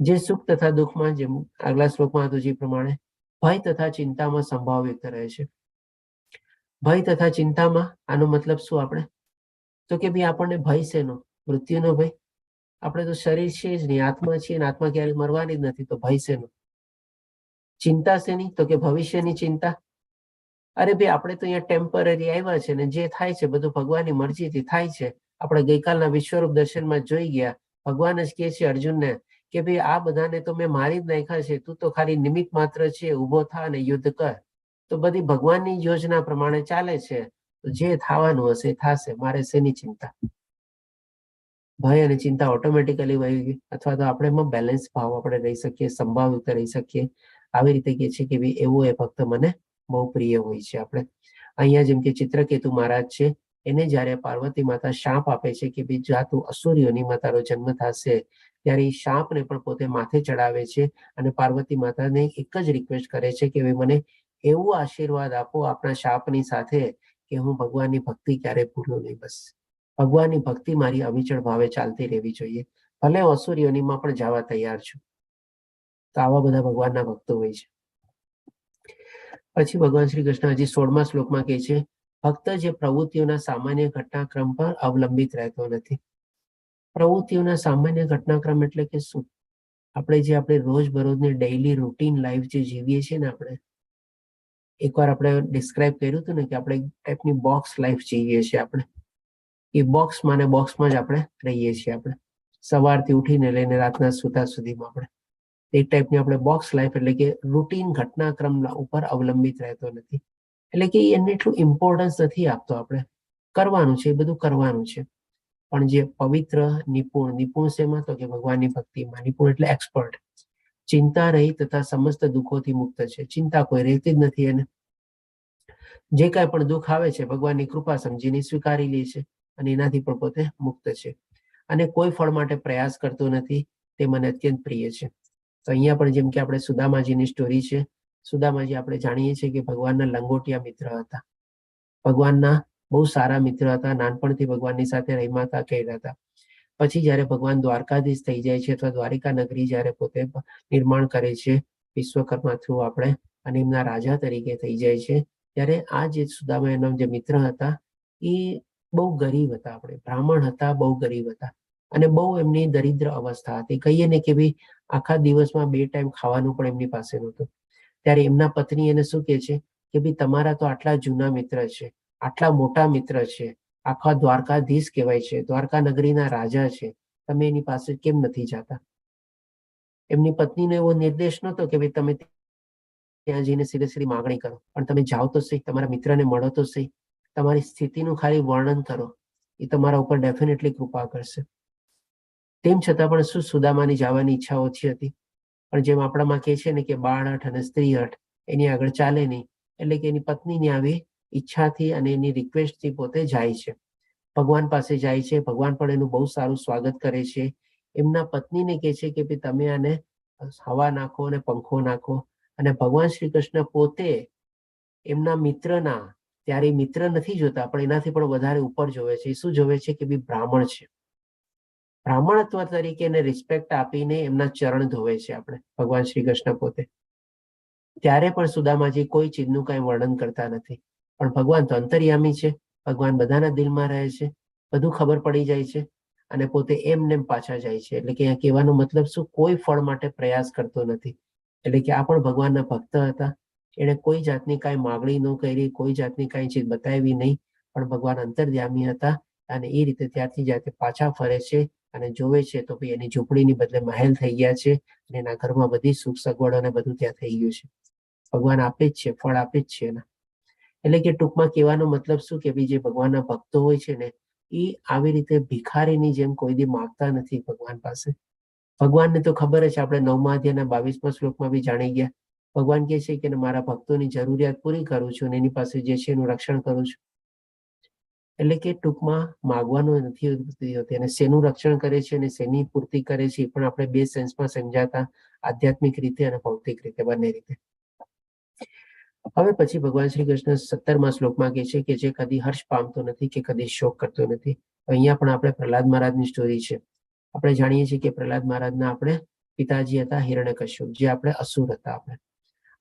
જે સુખ તથા દુઃખમાં, જેમ આગલા શ્લોકમાં હતું જે પ્રમાણે, ભય તથા ચિંતામાં સંભાવયુક્ત રહે છે. ભય તથા ચિંતામાં આનો મતલબ શું આપણે? તો કે ભાઈ આપણને ભય શેનો? મૃત્યુનો ભય. આપણે તો શરીર છે જ નહીં, આત્મા છે, આત્મા ક્યારે મરવાની જ નથી, તો ભય શેનો? ચિંતા શેની? તો કે ભવિષ્યની ચિંતા. અરે ભાઈ આપણે તો અહીંયા ટેમ્પરરી આવ્યા છે ને જે થાય છે બધું ભગવાનની મરજીથી થાય છે. આપણે ગઈકાલના વિશ્વરૂપ દર્શનમાં જોઈ ગયા, ભગવાન જ કહે છે અર્જુનને કે ભાઈ આ બધાને તો મેં મારી જ નાખ્યા છે, તું તો ખાલી નિમિત્ત માત્ર છે, ઉભો થા અને યુદ્ધ કર. તો બધી ભગવાનની યોજના પ્રમાણે ચાલે છે, તો જે થવાનું હશે થશે, મારે શેની ચિંતા? ભય અને ચિંતા ઓટોમેટિકલી વહી ગઈ, અથવા તો આપણે એમાં બેલેન્સ ભાવ આપણે રહી શકીએ, સંભાવિત રહી શકીએ. આવી રીતે કહે છે કે ભાઈ એવું એ ફક્ત મને બહુ પ્રિય હોય છે. આપણે અહીંયા જેમ કે ચિત્રકેતુ મહારાજ છે, એને જ્યારે પાર્વતી માતા શાપ આપે છે કે ભાઈ જા તું અસુરીઓનીમાં તારો જન્મ થશે, ત્યારે એ શાપને પણ પોતે માથે ચડાવે છે અને પાર્વતી માતાને એક જ રિક્વેસ્ટ કરે છે કે ભાઈ મને એવું આશીર્વાદ આપો આપણા શાપની સાથે કે હું ભગવાનની ભક્તિ ક્યારે ભૂલું નહીં. બસ ભગવાનની ભક્તિ મારી અવિચળ ભાવે ચાલતી રહેવી જોઈએ, ભલે અસુરીઓનીમાં પણ જવા તૈયાર છું. તો આવા બધા ભગવાનના ભક્તો હોય છે. પછી ભગવાન શ્રી કૃષ્ણ હજી 16મા શ્લોકમાં કહે છે, ભક્ત જે પ્રવૃત્તિઓના સામાન્ય ઘટનાક્રમ પર અવલંબિત રહેતો નથી. પ્રવૃત્તિઓના સામાન્ય ઘટનાક્રમ એટલે કે શું? આપણે જે આપણે રોજબરોજની ડેઈલી રૂટીન લાઈફ જે જીવીએ છીએ ને આપણે, એકવાર આપણે ડિસ્ક્રાઇબ કર્યું હતું ને કે આપણે એક ટાઈપની બોક્સ લાઈફ જીવીએ છીએ. આપણે એ બોક્સમાં ને બોક્સમાં જ આપણે રહીએ છીએ. આપણે સવારથી ઉઠીને લઈને રાતના સુતા સુધીમાં આપણે એક ટાઈપની આપણે બોક્સ લાઈફ, એટલે કે રૂટીન ઘટનાક્રમ ઉપર અવલંબિત રહેતો નથી. એટલે કે એને એટલું ઇમ્પોર્ટન્સ નથી આપતો. આપણે કરવાનું છે એ બધું કરવાનું છે, પણ જે પવિત્ર નિપુણ શેમાં? તો કે ભગવાનની ભક્તિમાં. નિપુણ એટલે એક્સપર્ટ. ચિંતા રહી તથા સમસ્ત દુઃખોથી મુક્ત છે. ચિંતા કોઈ રહેતી જ નથી એને. જે કાંઈ પણ દુઃખ આવે છે ભગવાનની કૃપા સમજીને સ્વીકારી લે છે અને એનાથી પણ પોતે મુક્ત છે. અને કોઈ ફળ માટે પ્રયાસ કરતો નથી. તે મને અત્યંત પ્રિય છે. તો અહીંયા પણ જેમ કે આપણે સુદામાજીની સ્ટોરી છે. સુદામાજી આપણે જાણીએ છીએ કે ભગવાનના લંગોટિયા મિત્ર હતા. ભગવાનના બહુ સારા મિત્ર હતા. નાનપણથી ભગવાનની સાથે રમ્યા હતા, કર્યા હતા. પછી જ્યારે ભગવાન દ્વારકાધીશ થઈ જાય છે અથવા દ્વારિકા નગરી જ્યારે પોતે નિર્માણ કરે છે વિશ્વકર્મા થ્રુ આપણે, અને એમના રાજા તરીકે થઈ જાય છે, ત્યારે આ જે સુદામા એના જે મિત્ર હતા એ બહુ ગરીબ હતા. આપણે બ્રાહ્મણ હતા, બહુ ગરીબ હતા, અને બહુ એમની દરિદ્ર અવસ્થા હતી. કહીએ ને કે ભાઈ આખા દિવસમાં 2 ટાઈમ ખાવાનું પણ એમની પાસે નહોતું. ત્યારે એમના પત્ની એને શું કહે છે કે ભાઈ તમારા તો આટલા જૂના મિત્ર છે, આટલા મોટા મિત્ર છે, આખા દ્વારકાધીશ કહેવાય છે, દ્વારકા નગરીના રાજા છે, તમે એની પાસે કેમ નથી જતા? એમની પત્નીનો એવો નિર્દેશ નહોતો કે ભાઈ તમે ત્યાં જઈને સીધી માગણી કરો, પણ તમે જાઓ તો સહી, તમારા મિત્રને મળો તો સહી, તમારી સ્થિતિનું ખાલી વર્ણન કરો, એ તમારા ઉપર ડેફિનેટલી કૃપા કરશે. તેમ છતાં પણ શું સુદામાની જવાની ઈચ્છા ઓછી હતી? પણ જેમ આપણામાં કહે છે ને કે બાળ હઠ અને સ્ત્રી હઠ એની આગળ ચાલે નહીં, એટલે કે એની પત્નીની આવી ઈચ્છાથી અને એની રિક્વેસ્ટથી પોતે જાય છે, ભગવાન પાસે જાય છે. ભગવાન પણ એનું બહુ સારું સ્વાગત કરે છે. એમના પત્નીને કહે છે કે ભાઈ તમે આને હવા નાખો અને પંખો નાખો. અને ભગવાન શ્રી કૃષ્ણ પોતે એમના મિત્રના, ત્યારે મિત્ર નથી જોતા પણ એનાથી પણ વધારે ઉપર જોવે છે. શું જોવે છે કે ભાઈ બ્રાહ્મણ છે, બ્રાહ્મણત્વ તરીકે એને રિસ્પેક્ટ આપીને એમના ચરણ ધોવે છે આપણે ભગવાન શ્રી કૃષ્ણ પોતે. ત્યારે પણ સુદામાજી કોઈ ચીજનું કઈ વર્ણન કરતા નથી. પણ ભગવાન તો અંતર્યામી છે, ભગવાન બધાના દિલમાં રહે છે, બધું ખબર પડી જાય છે, અને પોતે એમને પાછા જાય છે. એટલે કે અહીંયા કહેવાનો મતલબ શું? કોઈ ફળ માટે પ્રયાસ કરતો નથી. એટલે કે આ પણ ભગવાનના ભક્ત હતા. એને કોઈ જાતની કાંઈ માગણી ન કરી, કોઈ જાતની કાંઈ ચીજ બતાવી નહીં, પણ ભગવાન અંતર્યામી હતા. અને એ રીતે ત્યારથી જાતે પાછા ફરે છે અને જોવે છે તો ભાઈ એની ઝૂંપડીની બદલે મહેલ થઈ ગયા છે, અને એના ઘરમાં બધી સુખ સગવડ અને બધું ત્યાં થઈ ગયું છે. ભગવાન આપે જ છે, ફળ આપે જ છે એના. એટલે કે ટૂંકમાં કહેવાનો મતલબ શું કે ભાઈ જે ભગવાનના ભક્તો હોય છે ને એ આવી રીતે ભિખારીની જેમ કોઈ દી માગતા નથી ભગવાન પાસે. ભગવાનને તો ખબર જ છે, આપણે 9મા અધ્યાયના 22મા શ્લોકમાં બી જાણી ગયા. ભગવાન કહે છે કે મારા ભક્તોની જરૂરિયાત પૂરી કરું છું અને એની પાસે જે છે એનું રક્ષણ કરું છું. એટલે કે ટૂંકમાં માગવાનું નથી હોતી, અને શેનું રક્ષણ કરે છે અને શેની પૂર્તિ કરે છે એ પણ આપણે 2 સેન્સમાં સમજાતા, આધ્યાત્મિક રીતે અને ભૌતિક રીતે, બંને રીતે. હવે પછી ભગવાન શ્રી કૃષ્ણ 17મા શ્લોકમાં કહે છે કે જે કદી હર્ષ પામતો નથી કે કદી શોક કરતો નથી. અહીંયા પણ આપણે પ્રહલાદ મહારાજની સ્ટોરી છે. આપણે જાણીએ છીએ કે પ્રહલાદ મહારાજના આપણે પિતાજી હતા હિરણ્યકશ્યપ, જે આપણે અસુર હતા આપણે.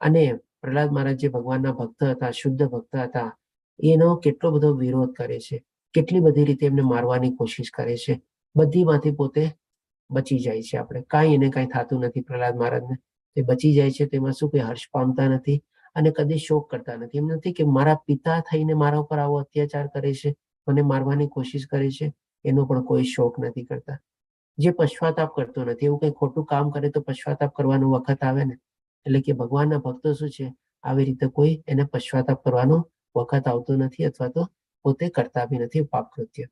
અને પ્રહલાદ મહારાજ જે ભગવાનના ભક્ત હતા, શુદ્ધ ભક્ત હતા, એનો કેટલો બધો વિરોધ કરે છે, કેટલી બધી રીતે એમને મારવાની કોશિશ કરે છે. બધીમાંથી પોતે બચી જાય છે. આપણે કાંઈ એને કાંઈ થતું નથી પ્રહલાદ મહારાજને. તે બચી જાય છે, તેમાં શું કોઈ હર્ષ પામતા નથી અને કદી શોક કરતા નથી. એમ નથી કે મારા પિતા થઈને મારા ઉપર આવો અત્યાચાર કરે છે, મને મારવાની કોશિશ કરે છે, એનો પણ કોઈ શોક નથી કરતા. જે પશ્ચાતાપ કરતો નથી, એવું કંઈ ખોટું કામ કરે તો પશ્ચાતાપ કરવાનો વખત આવે ને. એટલે કે ભગવાનના ભક્તો શું છે, આવી રીતે કોઈ એને પશ્ચાતાપ કરવાનો વખત આવતો નથી, અથવા તો પોતે કરતા બી નથી પાપ કૃત્ય.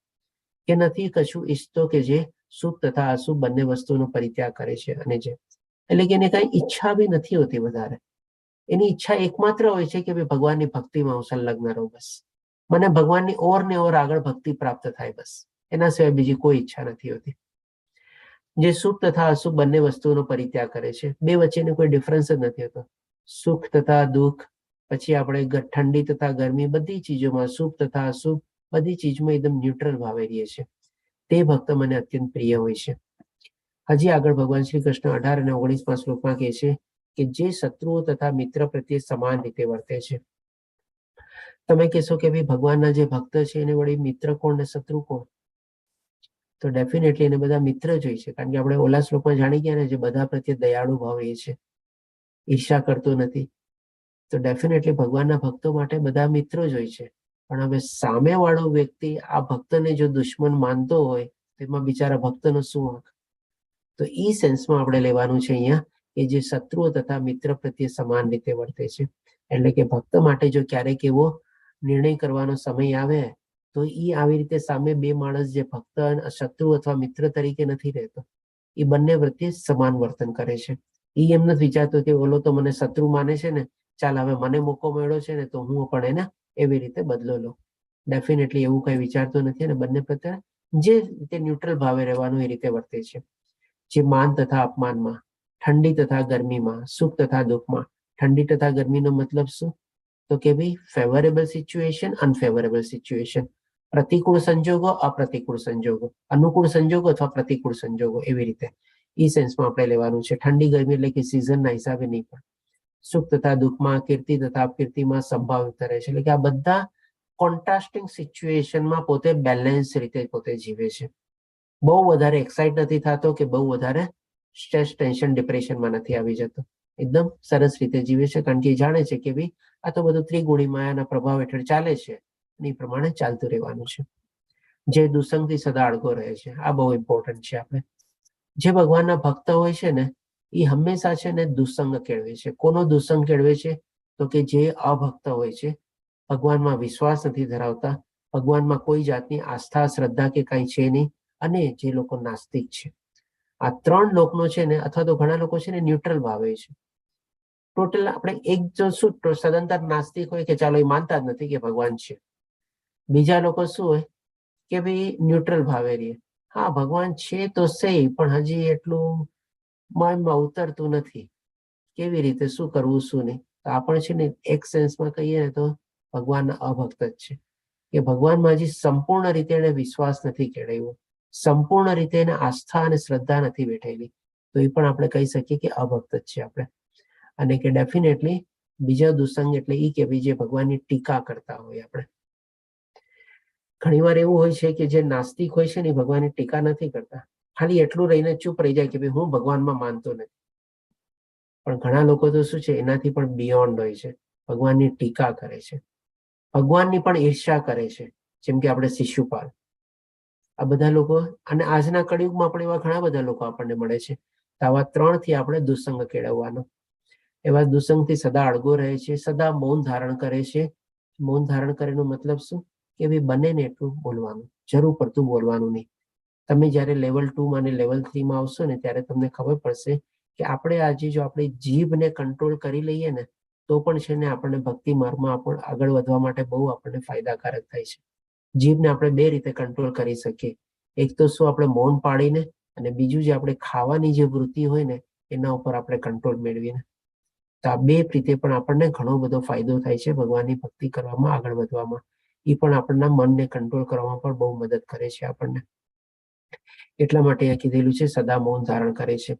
કે નથી કશું ઈચ્છતો કે જે શુભ તથા અશુભ બંને વસ્તુનો પરિત્યાગ કરે છે. અને જે એટલે કે એને કઈ ઈચ્છા બી નથી હોતી વધારે. એની ઈચ્છા એકમાત્ર હોય છે કે ભાઈ ભગવાનની ભક્તિમાં હું સંલગ્ન રહું, બસ મને ભગવાનની ઓર ને ઓર આગળ ભક્તિ પ્રાપ્ત થાય, બસ એના સિવાય બીજી કોઈ ઈચ્છા નથી હોતી. જે સુખ તથા અશુભ બંને વસ્તુઓનો પરિત્યાગ કરે છે. બે વચ્ચેનો કોઈ ડિફરન્સ જ નથી હોતો. સુખ તથા દુઃખ, પછી આપણે ઠંડી તથા ગરમી, બધી ચીજોમાં સુખ તથા અશુભ, બધી ચીજમાં એકદમ ન્યુટ્રલ ભાવે રહીએ છે. તે ભક્ત મને અત્યંત પ્રિય હોય છે. હજી આગળ ભગવાન શ્રી કૃષ્ણ 18 અને 19મા શ્લોકમાં કહે છે કે જે શત્રુઓ તથા મિત્ર પ્રત્યે સમાન રીતે વર્તે છે. તમે કહેશો કે ભાઈ ભગવાનના જે ભક્ત છે એને વળી મિત્ર કોણ ને શત્રુ કોણ? તો ડેફિનેટલી એને બધા મિત્ર જ હોય છે, કારણ કે આપણે ઓલા શ્લોકમાં જાણી ગયા ને, જે બધા પ્રત્યે દયાળુ ભાવ એ છે, ઈર્ષા કરતો નથી, તો ડેફિનેટલી ભગવાનના ભક્તો માટે બધા મિત્રો જ હોય છે, પણ હવે સામેવાળો વ્યક્તિ આ ભક્તને જો દુશ્મન માનતો હોય તો એમાં બિચારા ભક્તનો શું હક? તો એ સેન્સમાં આપણે લેવાનું છે અહીંયા કે જે શત્રુઓ તથા મિત્ર પ્રત્યે સમાન રીતે વર્તે છે. એટલે કે ભક્ત માટે જો ક્યારેક એવો નિર્ણય કરવાનો સમય આવે તો એ આવી રીતે સામે બે માણસ જે ભક્ત શત્રુ અથવા મિત્ર તરીકે નથી રહેતો, એ બંને પ્રત્યે સમાન વર્તન કરે છે. એ એમ નથી વિચારતો કે ઓલો તો મને શત્રુ માને છે ને, ચાલ હવે મને મોકો મળ્યો છે ને તો હું પણ એને એવી રીતે બદલો લઉં. ડેફિનેટલી એવું કઈ વિચારતો નથી અને બંને પ્રત્યે જે રીતે ન્યુટ્રલ ભાવે રહેવાનું એ રીતે વર્તે છે. જે માન તથા અપમાનમાં, ઠંડી તથા ગરમીમાં, સુખ તથા દુઃખમાં. ઠંડી તથા ગરમીનો મતલબ શું? તો કે ભાઈ ફેવરેબલ સિચ્યુએશન, અનફેવરેબલ સિચ્યુએશન, પ્રતિકૂળ સંજોગો, અપ્રતિકૂળ સંજોગો, અનુકૂળ સંજોગો અથવા પ્રતિકૂળ સંજોગો, એવી રીતે એ સેન્સમાં આપણે લેવાનું છે. ઠંડી ગરમી એટલે કે સિઝનના હિસાબે નહીં, પણ સુખ તથા દુઃખમાં, કીર્તિ તથા અપકીર્તિમાં સંભાવિત રહે છે. એટલે કે આ બધા કોન્ટ્રાસ્ટિંગ સિચ્યુએશનમાં પોતે બેલેન્સ રીતે પોતે જીવે છે. બહુ વધારે એક્સાઇટ નથી થતો કે બહુ વધારે સ્ટ્રેસ, ટેન્શન, ડિપ્રેશનમાં નથી આવી જતો. એકદમ સરસ રીતે જીવે છે, કારણ કે એ જાણે છે કે ભાઈ આ તો બધું ત્રિગુણી માયાના પ્રભાવ હેઠળ ચાલે છે અને એ પ્રમાણે ચાલતું રહેવાનું છે. જે દુસંગથી સદા અળગો રહે છે, આ બહુ ઇમ્પોર્ટન્ટ છે. આપણે જે ભગવાનના ભક્ત હોય છે ને એ હંમેશા છે ને દુસંગ કેળવે છે. કોનો દુસંગ કેળવે છે? તો કે જે અભક્ત હોય છે, ભગવાનમાં વિશ્વાસ નથી ધરાવતા, ભગવાનમાં કોઈ જાતની આસ્થા, શ્રદ્ધા કે કઈ છે નહીં, અને જે લોકો નાસ્તિક છે. આ ત્રણ લોકનો છે ને, અથવા તો ઘણા લોકો છે ને ન્યુટ્રલ ભાવે છે. ટોટલ આપણે એક જો શું સદંતર નાસ્તિક હોય કે ચાલો એ માનતા જ નથી કે ભગવાન છે. બીજા લોકો શું હોય કે ભાઈ ન્યુટ્રલ ભાવે રહીએ, હા ભગવાન છે તો સહી, પણ હજી એટલું મનમાં ઉતરતું નથી, કેવી રીતે, શું કરવું શું નહીં. તો આપણે છે ને એક સેન્સમાં કહીએ ને તો ભગવાનના અભક્ત જ છે, કે ભગવાનમાં હજી સંપૂર્ણ રીતે એને વિશ્વાસ નથી કેળવ્યો, સંપૂર્ણ રીતે એને આસ્થા અને શ્રદ્ધા નથી બેઠેલી, તો એ પણ આપણે કહી શકીએ કે અભક્ત જ છે આપણે. અને કે ડેફિનેટલી બીજા દુસંગ એટલે એ કે ભાઈ જે ભગવાનની ટીકા કરતા હોય. આપણે ઘણીવાર એવું હોય છે કે જે નાસ્તિક હોય છે ને એ ભગવાનની ટીકા નથી કરતા, ખાલી એટલું રહીને ચૂપ રહી જાય કે ભાઈ હું ભગવાનમાં માનતો નથી. પણ ઘણા લોકો તો શું છે, એનાથી પણ બિયોન્ડ હોય છે, ભગવાનની ટીકા કરે છે, ભગવાનની પણ ઈર્ષ્યા કરે છે, જેમ કે આપણે શિશુપાલ. આ બધા લોકો, અને આજના કળિયુગમાં પણ એવા ઘણા બધા લોકો આપણને મળે છે. તો આવા ત્રણથી આપણે દુસંગ કેળવવાનો. એવા દુસંગથી સદા અળગો રહે છે, સદા મૌન ધારણ કરે છે. મૌન ધારણ કરેનો મતલબ શું? કે ભાઈ બને ને એટલું બોલવાનું, જરૂર પડતું બોલવાનું નહીં. તમે જ્યારે લેવલ 2 અને લેવલ 3 આવશો ને ત્યારે તમને ખબર પડશે કે આપણે આજે જો આપણી જીભને કંટ્રોલ કરી લઈએ ને તો પણ છે ને આપણને ભક્તિ માર્ગમાં આપણે આગળ વધવા માટે બહુ આપણને ફાયદાકારક થાય છે. જીભને આપણે બે રીતે કંટ્રોલ કરી શકીએ. એક તો શું, આપણે મૌન પાડીને, અને બીજું જે આપણે ખાવાની જે વૃત્તિ હોય ને એના ઉપર આપણે કંટ્રોલ મેળવીને. તો આ બે રીતે પણ આપણને ઘણો બધો ફાયદો થાય છે ભગવાનની ભક્તિ કરવામાં, આગળ વધવામાં. એ પણ આપણના મનને કંટ્રોલ કરવામાં પણ બહુ મદદ કરે છે આપણને. એટલા માટે અહીંયા કીધેલું છે સદા મૌન ધારણ કરે છે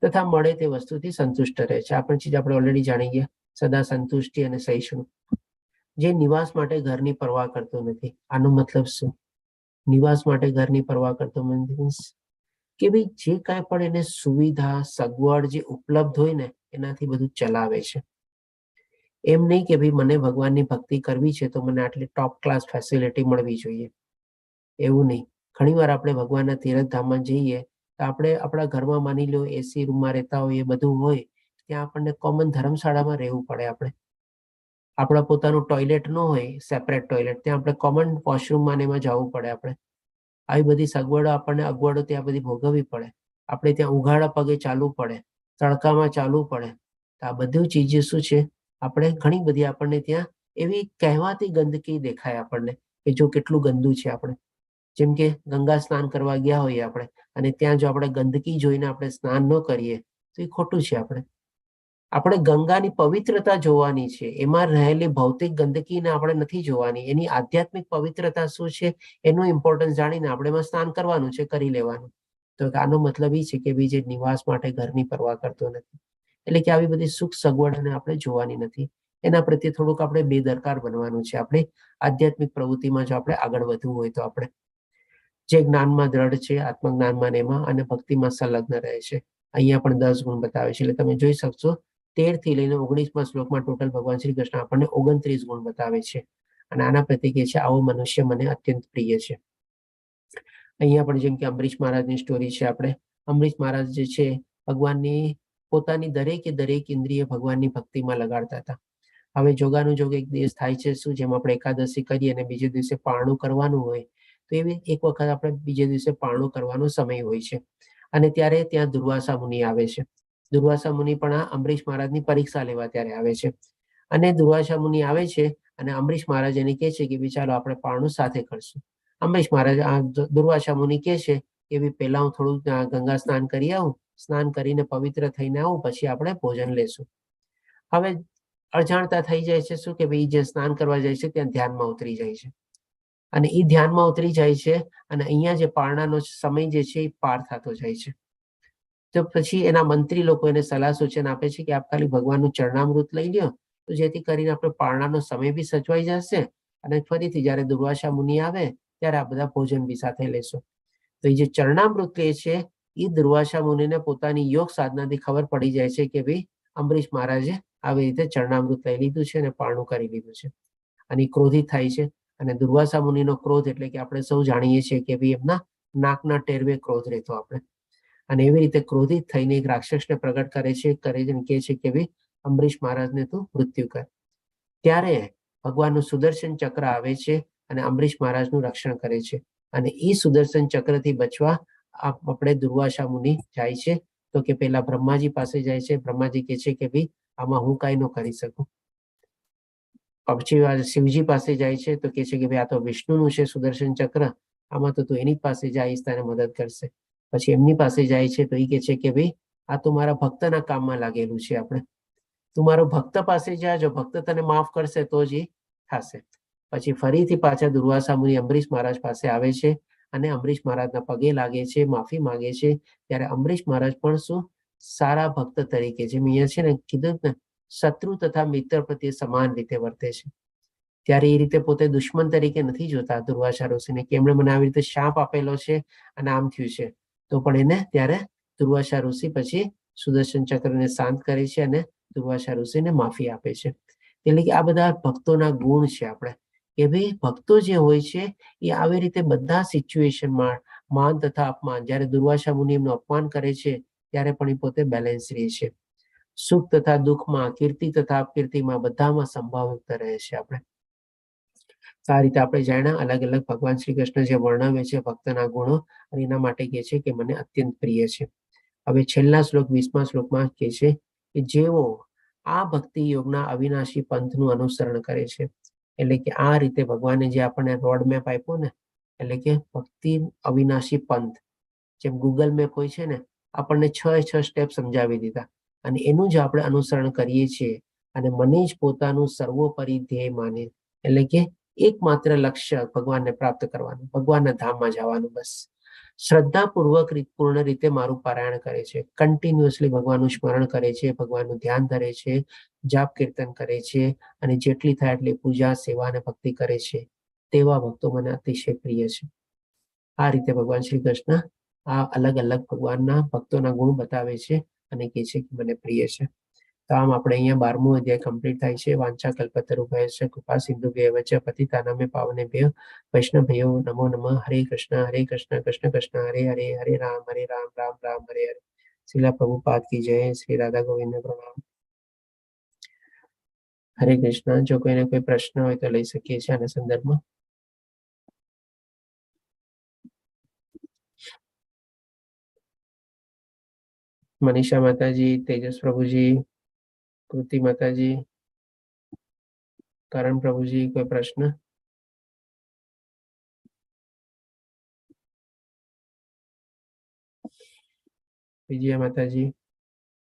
તથા મળે તે વસ્તુથી સંતુષ્ટ રહે છે. આ પણ ચીજ આપણે ઓલરેડી જાણી ગયા. સદા સંતુષ્ટિ અને સહિષ્ણુ. જે નિવાસ માટે ઘરની પરવા કરતો નથી. આનો મતલબ શું? નિવાસ માટે ઘરની પરવા કરતો મીન્સ કે ભાઈ જે કાંઈ પણ એને સુવિધા, સગવડ જે ઉપલબ્ધ હોય ને એનાથી બધું ચલાવે છે. એમ નહીં કે ભાઈ મને ભગવાનની ભક્તિ કરવી છે તો મને આટલી ટોપ ક્લાસ ફેસિલિટી મળવી જોઈએ, એવું નહીં. ઘણીવાર આપણે ભગવાનના તીર્થધામમાં જઈએ તો આપણે આપણા ઘરમાં માની લો એસી રૂમમાં રહેતા હોય, એ બધું હોય, ત્યાં આપણને કોમન ધર્મશાળામાં રહેવું પડે. આપણા પોતાનું ટોયલેટ ન હોય, સેપરેટ ટોયલેટ, ત્યાં આપણે કોમન વોશરૂમમાં એમાં જવું પડે. આપણે આવી બધી સગવડો, આપણને અગવડો ત્યાં બધી ભોગવવી પડે. આપણે ત્યાં ઉઘાડા પગે ચાલવું પડે, તડકામાં ચાલવું પડે. તો આ બધું ચીજ શું છે, આપણે ઘણી બધી આપણને ત્યાં એવી કહેવાતી ગંદકી દેખાય આપણને કે જો કેટલું ગંદુ છે. આપણે જેમ કે ગંગા સ્નાન કરવા ગયા હોઈએ આપણે, અને ત્યાં જો આપણે ગંદકી જોઈને આપણે સ્નાન ન કરીએ તો એ ખોટું છે. આપણે ગંગાની પવિત્રતા જોવાની છે, એમાં રહેલી ભૌતિક ગંદકીને આપણે નથી જોવાની. એની આધ્યાત્મિક પવિત્રતા શું છે એનું ઇમ્પોર્ટન્સ જાણીને આપણે એમાં સ્નાન કરવાનું છે, કરી લેવાનું. તો આનો મતલબ એ છે કે ભાઈ જે નિવાસ માટે ઘરની પરવા કરતો નથી, એટલે કે આવી બધી સુખ સગવડને આપણે જોવાની નથી. એના પ્રત્યે થોડુંક આપણે બેદરકાર બનવાનું છે. આપણે આધ્યાત્મિક પ્રવૃત્તિમાં જો આપણે આગળ વધવું હોય તો આપણે જે જ્ઞાનમાં દ્રઢ છે, આત્મજ્ઞાનમાં એમાં, અને ભક્તિમાં સંલગ્ન રહે છે. અહીંયા પણ 10 ગુણ બતાવે છે, એટલે તમે જોઈ શકશો 13 થી લઈને 19મા શ્લોકમાં ટોટલ ભગવાન શ્રી કૃષ્ણ આપણને 29 ગુણ બતાવે છે અને આના પ્રત્યે કહે છે આવો મનુષ્ય મને અત્યંત પ્રિય છે. અહીંયા પણ જેમ કે અંબરીશ મહારાજની સ્ટોરી છે, આપણે અંબરીશ મહારાજ જે છે ભગવાનની પોતાની દરેક ઇન્દ્રિય ભગવાનની ભક્તિમાં લગાડતા હતા. હવે જોગાનું જોગ એક દિવસ થાય છે શું, જેમ આપણે એકાદશી કરીએ અને બીજે દિવસે પારણું કરવાનું હોય તો એવી એક વખત આપણે બીજે દિવસે પારણું કરવાનો સમય હોય છે અને ત્યારે ત્યાં દુર્વાસા મુનિ આવે છે. દુર્વાસા મુનિ પણ આ અંબરીશ મહારાજની પરીક્ષા લેવા ત્યારે આવે છે અને દુર્વાસા મુનિ આવે છે અને અંબરીશ મહારાજ એને કહે છે કે ચાલો આપણે પારણું સાથે કરશું. અંબરીશ મહારાજ દુર્વાસા મુનિ કહે છે કે પહેલા હું થોડું ગંગા સ્નાન કરી આવું, સ્નાન કરીને પવિત્ર થઈને આવું, પછી આપણે ભોજન લેશું. હવે અજાણતા થઈ જાય છે શું કે ભાઈ જે સ્નાન કરવા જાય છે ત્યાં ધ્યાનમાં ઉતરી જાય છે અને એ ધ્યાનમાં ઉતરી જાય છે અને અહીંયા જે પારણાનો સમય જે છે એ પાર થતો જાય છે. તો પછી એના મંત્રી લોકો એને સલાહ સૂચન આપે છે કે આપ ખાલી ભગવાનનું ચરણામૃત લઈ લ્યો તો જેથી કરીને આપણે પારણાનો સમય બી સચવાઈ જશે અને ફરીથી જયારે દુર્વાસા મુનિ આવે ત્યારે આ બધા ભોજન બી સાથે લેશું. તો એ જે ચરણામૃત લે છે એ દુર્વાસા મુનિને પોતાની યોગ સાધનાથી ખબર પડી જાય છે કે ભાઈ અંબરીશ મહારાજે આવી રીતે ચરણામૃત લઈ લીધું છે અને પારણું કરી લીધું છે અને ક્રોધિત થાય છે. અને દુર્વાસા મુનિનો ક્રોધ એટલે કે આપણે સૌ જાણીએ છીએ કે ભાઈ એમના નાકના ટેરવે ક્રોધ રહેતો આપણે, અને એવી રીતે ક્રોધિત થઈને એક રાક્ષસને પ્રગટ કરે છે કહે છે કે ભાઈ અંબરીશ મહારાજને તું મૃત્યુ કર. ત્યારે ભગવાનનું સુદર્શન ચક્ર આવે છે અને અંબરીશ મહારાજનું રક્ષણ કરે છે અને એ સુદર્શન ચક્રથી બચવા આપણે દુર્વાસા મુનિ જાય છે તો કે પેલા બ્રહ્માજી પાસે જાય છે. બ્રહ્માજી કહે છે કે ભાઈ આમાં હું કાંઈ ન કરી શકું. પછી શિવજી પાસે જાય છે તો કહે છે કે ભાઈ આ તો વિષ્ણુનું છે સુદર્શન ચક્ર, આમાં તો તું એની પાસે જઈશ તને મદદ કરશે. પછી એમની પાસે જાય છે તો એ કહે છે કે ભાઈ આ તો મારા ભક્તના કામમાં લાગેલું છે, આપણે તું મારો ભક્ત પાસે જા, જો ભક્ત તને માફ કરશે તો જ એ થશે. પછી ફરીથી પાછા દુર્વાસા મુનિ અંબરીશ મહારાજ પાસે આવે છે અને અંબરીશ મહારાજના પગે લાગે છે, માફી માંગે છે. ત્યારે અંબરીશ મહારાજ પણ શું સારા ભક્ત તરીકે, જેમ અહીંયા છે ને કીધું ને શત્રુ તથા મિત્ર પ્રત્યે સમાન રીતે વર્તે છે. ત્યારે એ રીતે પોતે દુશ્મન તરીકે નથી જોતા દુર્વાસા ઋષિને કે એમણે મને આવી રીતે શાપ આપેલો છે અને આમ થયું છે, તો પણ એને ત્યારે દુર્વાસા ઋષિ પછી સુદર્શન ચક્રને શાંત કરે છે અને દુર્વાસા ઋષિને માફી આપે છે. એટલે કે આ બધા ભક્તોના ગુણ છે આપણે કે ભાઈ ભક્તો જે હોય છે એ આવી રીતે બધા સિચ્યુએશનમાં માન તથા અપમાન, જ્યારે દુર્વાસા મુનિ એમનું અપમાન કરે છે ત્યારે પણ એ પોતે બેલેન્સ રહે છે. સુખ તથા દુઃખમાં, કીર્તિ તથા અપકીર્તિમાં બધામાં સંભાવિત રહે છે આપણે. આ રીતે આપણે જાણ્યા અલગ અલગ ભગવાન શ્રી કૃષ્ણ જે વર્ણવે છે ભક્તના ગુણો અને એના માટે કહે છે કે મને અત્યંત પ્રિય છે. હવે છેલ્લા શ્લોક 20મા શ્લોકમાં કહે છે કે જેઓ આ ભક્તિ યોગના અવિનાશી પંથનું અનુસરણ કરે છે, એટલે કે આ રીતે ભગવાને જે આપણને રોડ મેપ આપ્યો ને, એટલે કે ભક્તિ અવિનાશી પંથ, જેમ ગૂગલ મેપ હોય છે ને, આપણને 6 સ્ટેપ સમજાવી દીધા અને એનું જ આપણે અનુસરણ કરીએ છીએ અને મને જ પોતાનું સર્વોપરી ધ્યેય માને, એટલે કે એકમાત્ર લક્ષ્ય ભગવાનને પ્રાપ્ત કરવાનું, ભગવાનના ધામમાં જવાનું. બસ શ્રદ્ધાપૂર્વક પૂર્ણ રીતે મારું પારાયણ કરે છે, કન્ટિન્યુઅસલી ભગવાનનું સ્મરણ કરે છે, ભગવાનનું ધ્યાન ધરે છે, જાપ કીર્તન કરે છે અને જેટલી થાય એટલી પૂજા, સેવા અને ભક્તિ કરે છે, તેવા ભક્તો મને અતિશય પ્રિય છે. આ રીતે ભગવાન શ્રી કૃષ્ણ આ અલગ અલગ ભગવાનના ભક્તોના ગુણ બતાવે છે અને કહે છે કે મને પ્રિય છે. તો આમ આપણે અહીંયા 12મો અધ્યાય કમ્પ્લીટ થાય છે. વાંચા કલ્પતરુભ્યશ્ચ કૃપા સિંધુભ્યેવ ચ પતિતાનાં પાવનેભ્યો વૈષ્ણવભ્યો નમો નમઃ. હરે કૃષ્ણ કૃષ્ણ કૃષ્ણ હરે હરે, હરે રામ રામ રામ હરે હરે. શ્રીલા પ્રભુપાદ કી જય. શ્રી રાધા ગોવિંદ પ્રણામ. હરે કૃષ્ણ. જો કોઈને કોઈ પ્રશ્ન હોય તો લઈ શકીએ છીએ આના સંદર્ભમાં. મનીષા માતાજી, તેજસ પ્રભુજી, કૃતિ માતાજી, કરણ પ્રભુજી, કોઈ પ્રશ્ન? વિજયા માતાજી.